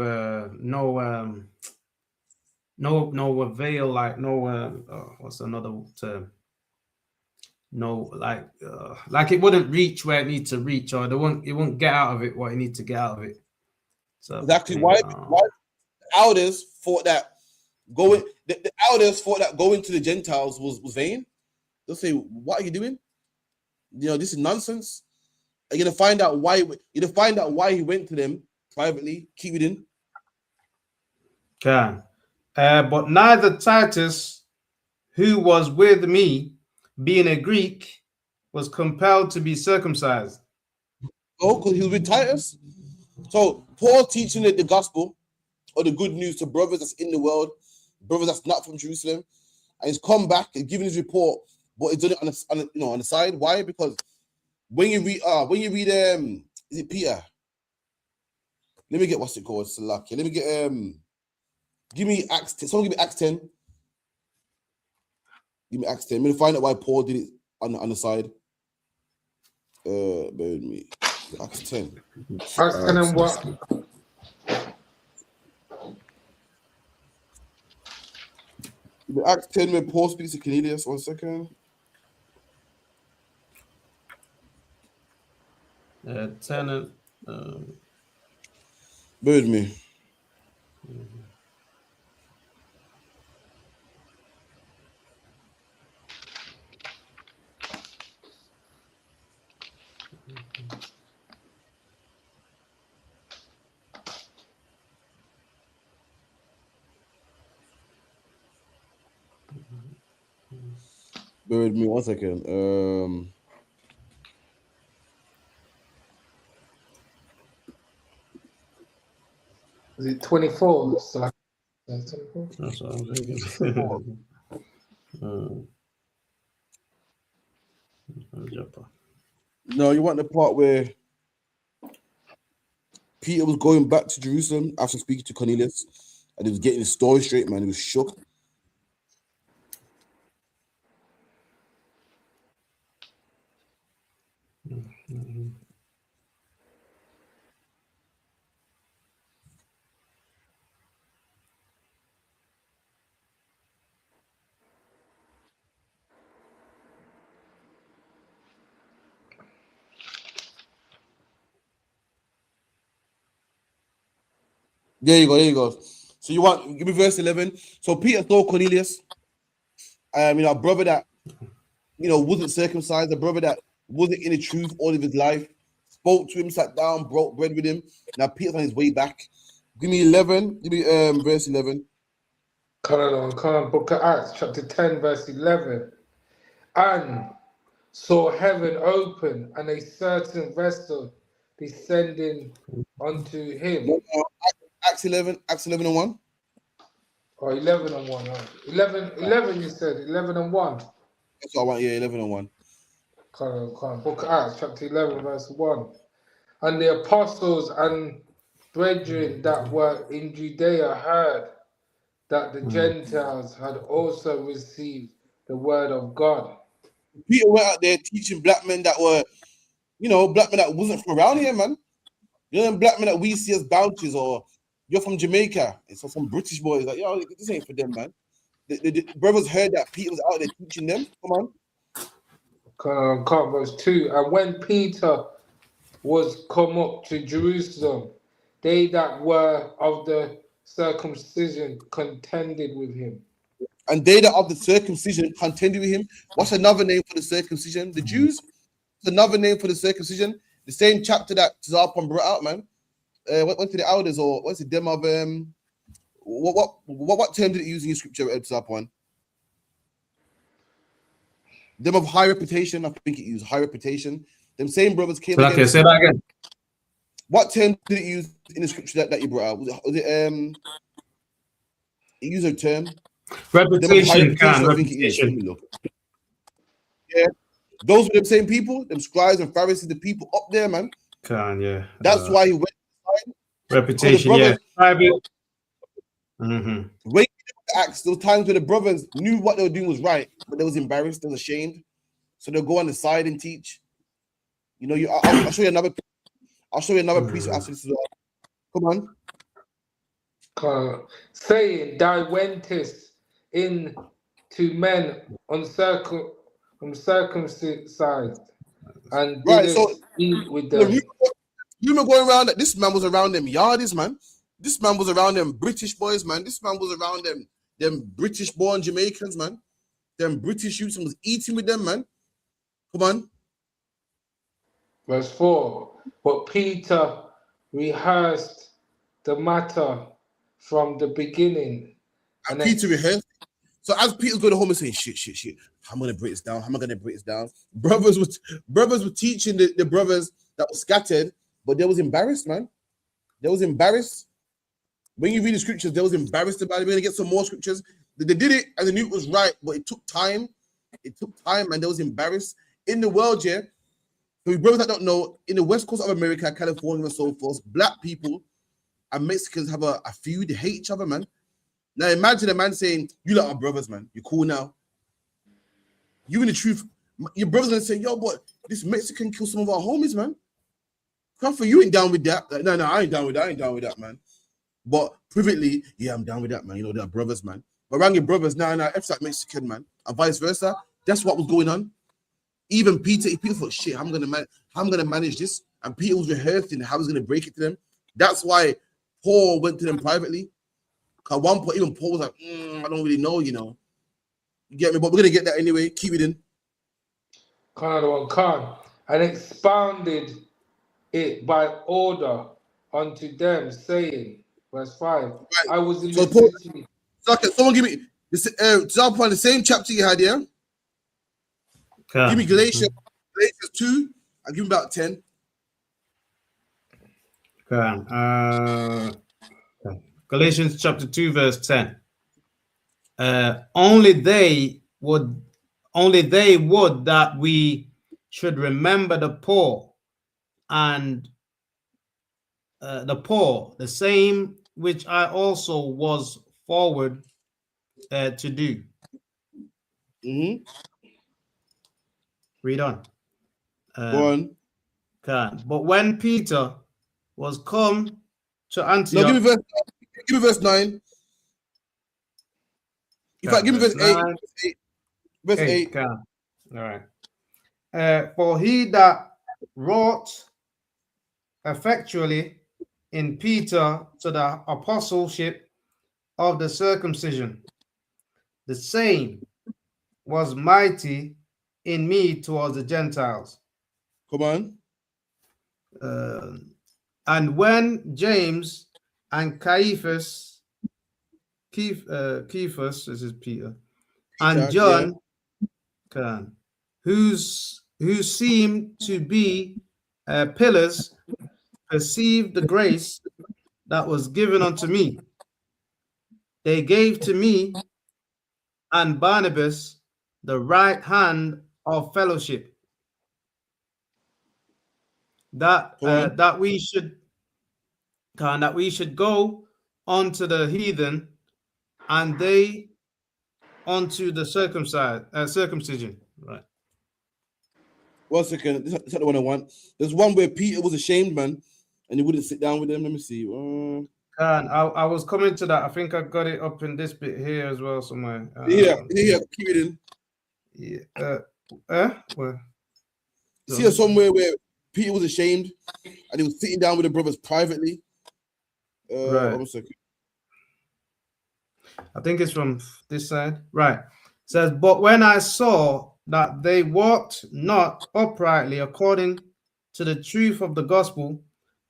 no avail, like no what's another term? No, like it wouldn't reach where it needs to reach, or it won't get out of it what it needs to get out of it. So exactly why the elders thought that going to the Gentiles was vain. They'll say, "What are you doing? You know, this is nonsense." You're gonna find out why. You're gonna find out why he went to them privately. Keep it in. Okay, but neither Titus, who was with me, being a Greek, was compelled to be circumcised. Oh, because he was with Titus. So Paul teaching the gospel or the good news to brothers that's in the world, brothers that's not from Jerusalem, and he's come back and giving his report, but he's done it on the side. Why? Because when you read is it Peter? Let me get what's it called? It's lucky. Let me get give me Acts 10. Someone give me Acts 10. Give me Acts 10. I'm gonna find out why Paul did it on the side. Bear with me. Acts 10. Acts 10 and what? Acts 10 when Paul speaks to Cornelius. 1 second. 10 and Bear with me. Bear with me 1 second. Is it 24? So like 24? That's what I'm thinking. No, you want the part where Peter was going back to Jerusalem after speaking to Cornelius, and he was getting his story straight, man. He was shook. There you go. So you want give me verse 11. So Peter saw Cornelius, a brother that wasn't circumcised, a brother that wasn't in the truth all of his life, spoke to him, sat down, broke bread with him. Now Peter's on his way back. Give me 11. Give me verse 11. Come on, Book of Acts, chapter 10, verse 11. And saw heaven open and a certain vessel descending unto him. Acts 11 and 1. Or 11 and 1. 11 you said, 11 and 1. That's what I want, 11 and 1. Come on. Book of Acts, chapter 11, verse 1. And the apostles and brethren that were in Judea heard that the Gentiles had also received the word of God. Peter went out there teaching black men that were, black men that wasn't from around here, man. Black men that we see as bounties, or you're from Jamaica. It's some British boys like, yo, this ain't for them, man. The brothers heard that Peter was out there teaching them. Come on. Verse 2. And when Peter was come up to Jerusalem, they that were of the circumcision contended with him. And they that of the circumcision contended with him. What's another name for the circumcision? The Jews. It's another name for the circumcision. The same chapter that Zarpon brought out, man. Went to the elders, or what's the them of what term did it use in your scripture, Zarpon? Them of high reputation, I think it used high reputation. Them same brothers came. Okay, say that again. What term did it use in the scripture that you brought out? Was it it used a term? Reputation. Look. Yeah, those were the same people, them scribes and Pharisees, the people up there, man. Yeah. That's why he went. Reputation, yeah. Private. When you Acts, those times where the brothers knew what they were doing was right, but they was embarrassed, they was ashamed, so they'll go on the side and teach. I'll show you another. I'll show you another priest after this as well. Come on. Saying, thou wentest in to men uncircumcised and didst eat with them. Rumor going around that this man was around them yardies, man. This man was around them British boys, man. This man was around them British-born Jamaicans, man. Them British youths and was eating with them, man. Come on. Verse 4. But Peter rehearsed the matter from the beginning. And Peter rehearsed. So as Peter's going home and saying, shit, how am I going to break this down? How am I going to break this down? Brothers were teaching the brothers that was scattered, but they was embarrassed, man. They was embarrassed. When you read the scriptures, they was embarrassed about it. We're gonna get some more scriptures. They did it and they knew it was right, but it took time. It took time, and they was embarrassed. In the world, yeah. For you brothers that don't know, in the west coast of America, California, and so forth, black people and Mexicans have a feud. They hate each other, man. Now imagine a man saying, "You lot are brothers, man. You're cool now." You in the truth, your brother's gonna say, "Yo, but this Mexican killed some of our homies, man." Come for you ain't down with that. Like, no, I ain't down with that. I ain't down with that, man. But privately, yeah, I'm down with that, man. You know, they're brothers, man. But around your brothers, nah, F's like Mexican, man, and vice versa. That's what was going on. Even Peter thought, shit, I'm gonna manage this, and Peter was rehearsing how he's gonna break it to them. That's why Paul went to them privately. At one point, even Paul was like, I don't really know, you know. You get me? But we're gonna get that anyway. Keep it in. Khan and expounded it by order unto them, saying, verse 5, right. I was in the city. So can someone give me this example on the same chapter you had here? Give me Galatians 2. I'll give him about 10. Galatians chapter 2, verse 10. Only they would that we should remember the poor, and the same which I also was forward to do. Read on. Go on. But when Peter was come to Antioch, no, give me verse 9. In fact, give me verse 8. Verse 8. All right. For he that wrought effectually in Peter to the apostleship of the circumcision, the same was mighty in me towards the Gentiles. Come on. And when James and Cephas, this is Peter, and John, who seemed to be pillars, perceived the grace that was given unto me, they gave to me and Barnabas the right hand of fellowship, that we should go unto the heathen, and they unto the circumcision. Right. 1 second. This is the one I want. There's one where Peter was ashamed, man, and he wouldn't sit down with them. Let me see. I was coming to that. I think I got it up in this bit here as well somewhere. Keep it in. Well, see somewhere where Peter was ashamed and he was sitting down with the brothers privately. Right. 1 second. I think it's from this side. Right. It says, but when I saw that they walked not uprightly according to the truth of the gospel,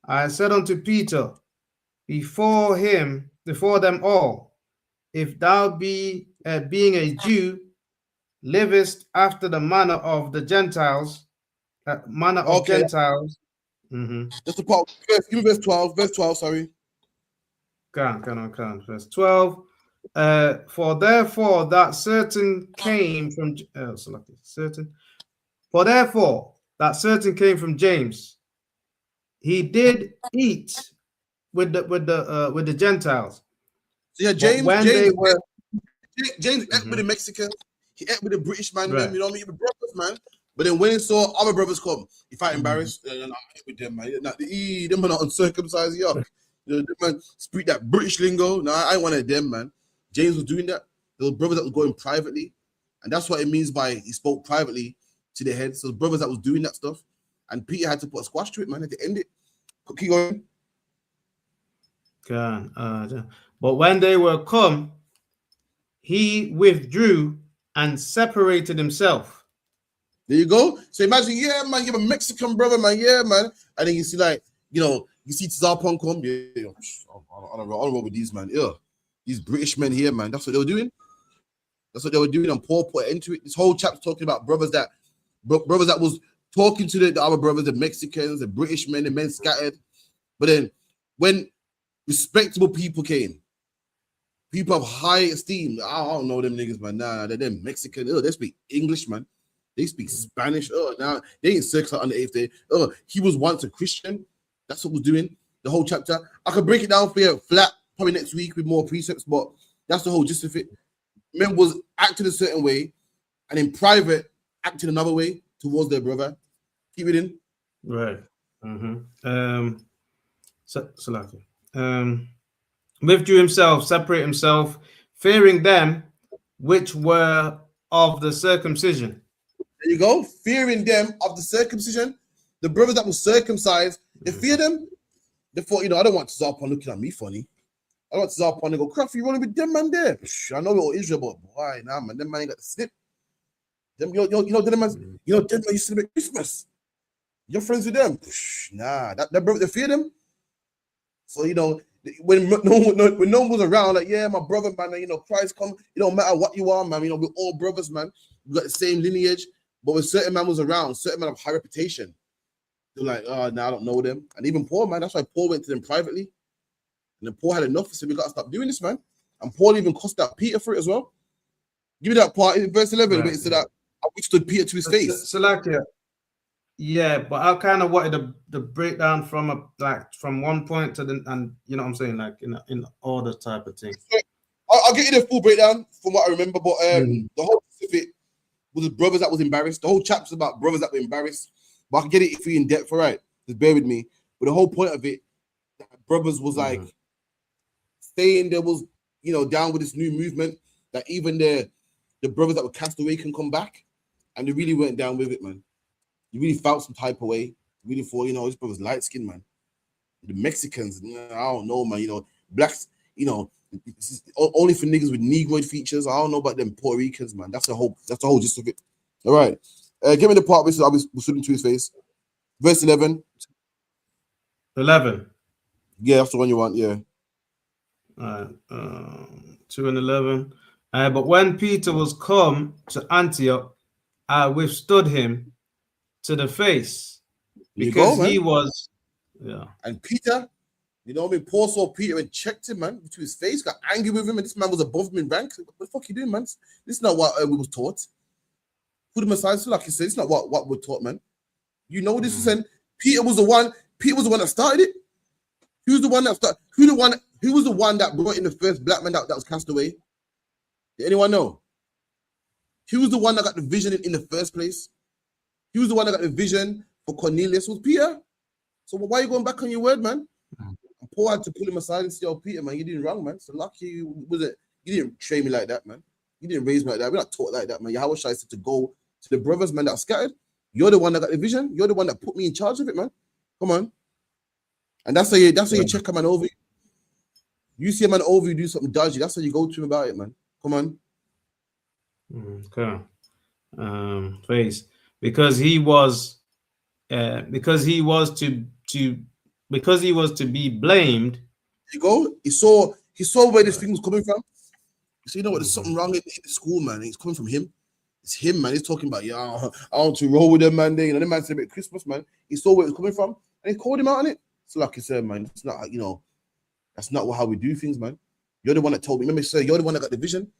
I said unto Peter before them all, if thou being a Jew, livest after the manner of the Gentiles, Gentiles. Just the part. Give me verse 12. Verse 12. Sorry. Verse 12. For therefore that certain came from James. He did eat with the Gentiles. So yeah, James ate with the Mexicans. He ate with the British man. Right. You know what I mean? The brothers, man. But then when he saw other brothers come, he felt embarrassed. I ate with them, man. Them are not uncircumcised. Yuck. Them man speak that British lingo. No, I ain't one of them, man. James was doing that. There were brothers that was going privately, and that's what it means by he spoke privately to their heads. So the brothers that was doing that stuff, and Peter had to put a squash to it, man, had to end it. Keep going. But when they were come, he withdrew and separated himself. There you go. So imagine, yeah, man, you have a Mexican brother, man, yeah, man, and then you see, like, you see Tzapon come, yeah, I don't roll with these, man, yeah. These British men here, man, that's what they were doing. And Paul put into it. This whole chapter talking about brothers that was talking to the other brothers, the Mexicans, the British men, the men scattered. But then when respectable people came, people of high esteem, I don't know them niggas, man. Nah, they're them Mexican. Oh, they speak English, man. They speak Spanish. Oh, now they ain't circle on the 8th day. Oh, he was once a Christian. That's what we're doing. The whole chapter. I could break it down for you flat, probably next week with more precepts, but that's the whole gist of it. Men was acting a certain way, and in private, acting another way towards their brother. Keep it in. Right. Withdrew himself, separate himself, fearing them which were of the circumcision. There you go. Fearing them of the circumcision. The brothers that were circumcised, they fear them. They thought, I don't want Zarpon looking at me funny. I don't want Zarpon to go, Craft, you running with them man there. I know we're all Israel, but boy, nah, man, them man ain't got the slip. Them, them man, you celebrate Christmas. You're friends with them. Nah, that brother, they fear them. So, when no one was around, like, yeah, my brother, man, Christ come, it don't matter what you are, man, we're all brothers, man. We got the same lineage, but when certain man was around, certain man of high reputation, they're like, oh, nah, I don't know them. And even Paul, man, that's why Paul went to them privately. And then Paul had enough, so we got to stop doing this, man. And Paul even cussed out Peter for it as well. Give me that part in verse 11, where it said that I withstood Peter to his face. Yeah, but I kind of wanted the breakdown from one point to the, and you know what I'm saying, like in order type of thing. I'll get you the full breakdown from what I remember, but the whole specific was the brothers that was embarrassed. The whole chapter's about brothers that were embarrassed, but I can get it if you're in depth, all right? Just bear with me. But the whole point of it, brothers was like saying there was, down with this new movement that even the brothers that were cast away can come back, and they really went down with it, man. You really felt some type of way. You really thought, this brother's light skin, man. The Mexicans, I don't know, man. Blacks, this is only for niggas with Negroid features. I don't know about them Puerto Ricans, man. That's the whole gist of it. All right. Give me the part where I was shooting to his face. Verse 11. 11. Yeah, that's the one you want, yeah. All right. 2 and 11. But when Peter was come to Antioch, I withstood him to the face because he was, And Peter, Paul saw Peter and checked him, man, to his face, got angry with him, and this man was above him in rank. What the fuck you doing, man? This is not what we was taught. Put him aside, so like you said, it's not what we're taught, man. This is saying Peter was the one that started it. Who was the one that started? Who was the one that brought in the first black man that was cast away? Did anyone know? Who was the one that got the vision in the first place? He was the one that got the vision for Cornelius, was Peter. So why are you going back on your word, man? And Paul had to pull him aside and say, oh, Peter, man, you didn't wrong, man. So lucky you didn't train me like that, man. You didn't raise me like that. We're not taught like that, man. Yahweh Shai said to go to the brothers, man, that are scattered. You're the one that got the vision. You're the one that put me in charge of it, man. Come on. And that's how you check a man over. You see a man over, you do something dodgy. That's how you go to him about it, man. Come on. Okay. Face. Because he was to be blamed. There you go. He saw where this thing was coming from. So there's something wrong in the school, man. It's coming from him. It's him, man. He's talking about, I want to roll with them, man. The man said about Christmas, man. He saw where it was coming from, and he called him out on it. So like you said, man, it's not, that's not how we do things, man. You're the one that told me. Remember, sir, you're the one that got the vision.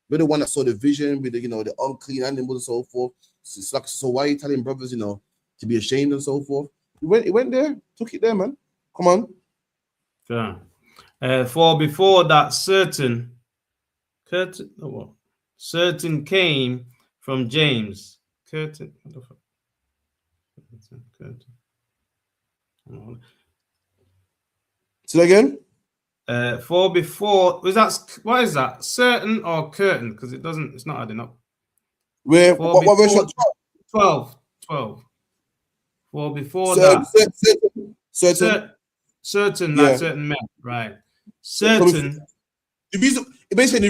You're the one that saw the vision with the unclean animals and so forth. So why are you telling brothers, to be ashamed and so forth? He went there, took it there, man. Come on. Yeah. For before that certain came from James. Say again. For before what is that? Certain or curtain? Because it's not adding up. Where what verse? 12. For before certain like certain men, right? Certain. The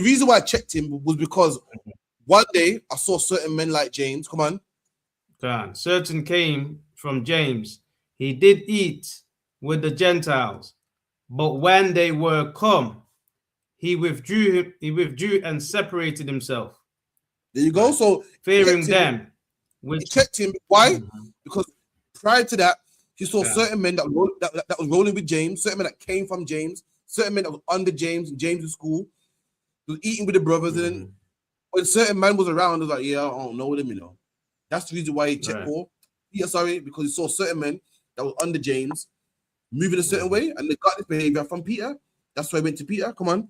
reason why I checked him was because one day I saw certain men like James. Come on. Certain came from James. He did eat with the Gentiles, but when they were come, he withdrew and separated himself. There you go. So fearing them. He checked him. Why? because prior to that, he saw certain men that was rolling with James, certain men that came from James, certain men that was under James in James' school, he was eating with the brothers, and then when certain man was around, he was like, yeah, I don't know them, you know. That's the reason why he checked Paul. Yeah, sorry, because he saw certain men that was under James moving a certain way, and they got this behavior from Peter. That's why he went to Peter. Come on.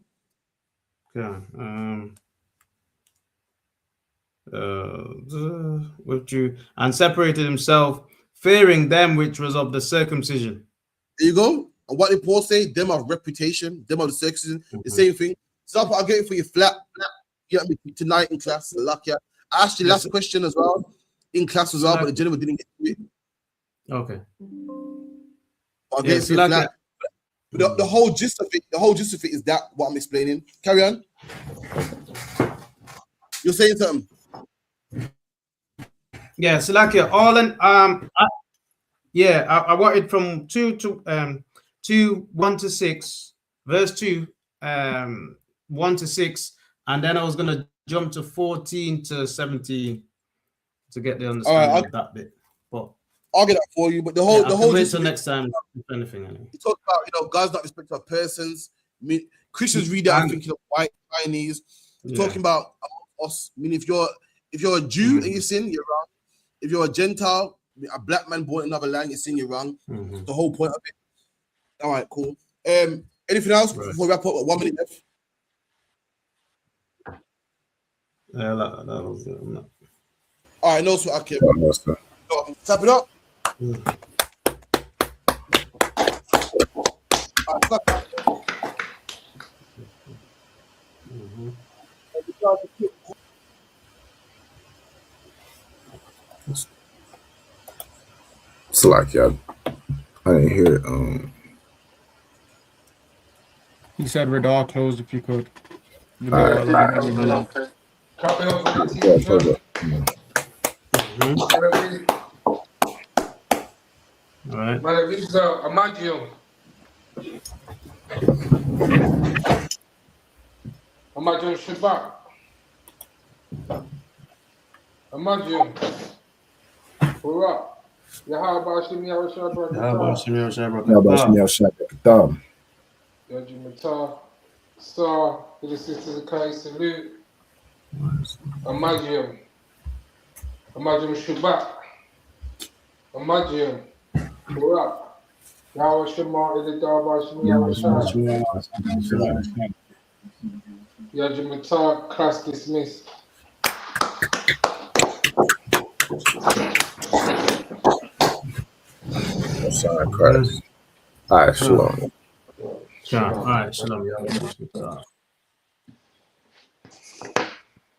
Withdrew and separated himself, fearing them which was of the circumcision. There you go. And what did Paul say? Them of reputation, them of the circumcision, the same thing. So I'll get it for you flat. You know, tonight in class. Luck, yeah. I asked you last question as well in class as well, but the gentleman didn't get to it. Okay. I'll get it for you flat. But the whole gist of it, is that what I'm explaining. Carry on. You're saying something. Yeah, so like all in I wanted from 2 to 1 to 6, verse 2, 1 to 6, and then I was gonna jump to 14 to 17 to get the understanding of that bit. But I'll get that for you. But the whole wait till next time, if anything. Anyway. You talk about God's not respecting of persons. I mean, Christians read that thinking of white Chinese. We're talking about us. I mean, if you're a Jew and you sin, you're wrong. If you're a Gentile, a black man born in another land, you sin, you're wrong. The whole point of it. All right, cool. Anything else before we wrap up? 1 minute left. Yeah, that was it. All right, no sweat. Okay. Tap it up. It's like y'all. I didn't hear it. He said we're all closed if you could. All right. All right. Imagine Shabbat. Imagine. We're up. Yahabashim Yahabashim. Yajimata. Star to the sisters of Christ. Salute. Imagine. Imagine Shabbat. Imagine. We're up. Yahweh Shema is the Darbashim Yahweh. Yajimata. Class dismissed. Sorry, Christ. All right, shalom. All right, shalom.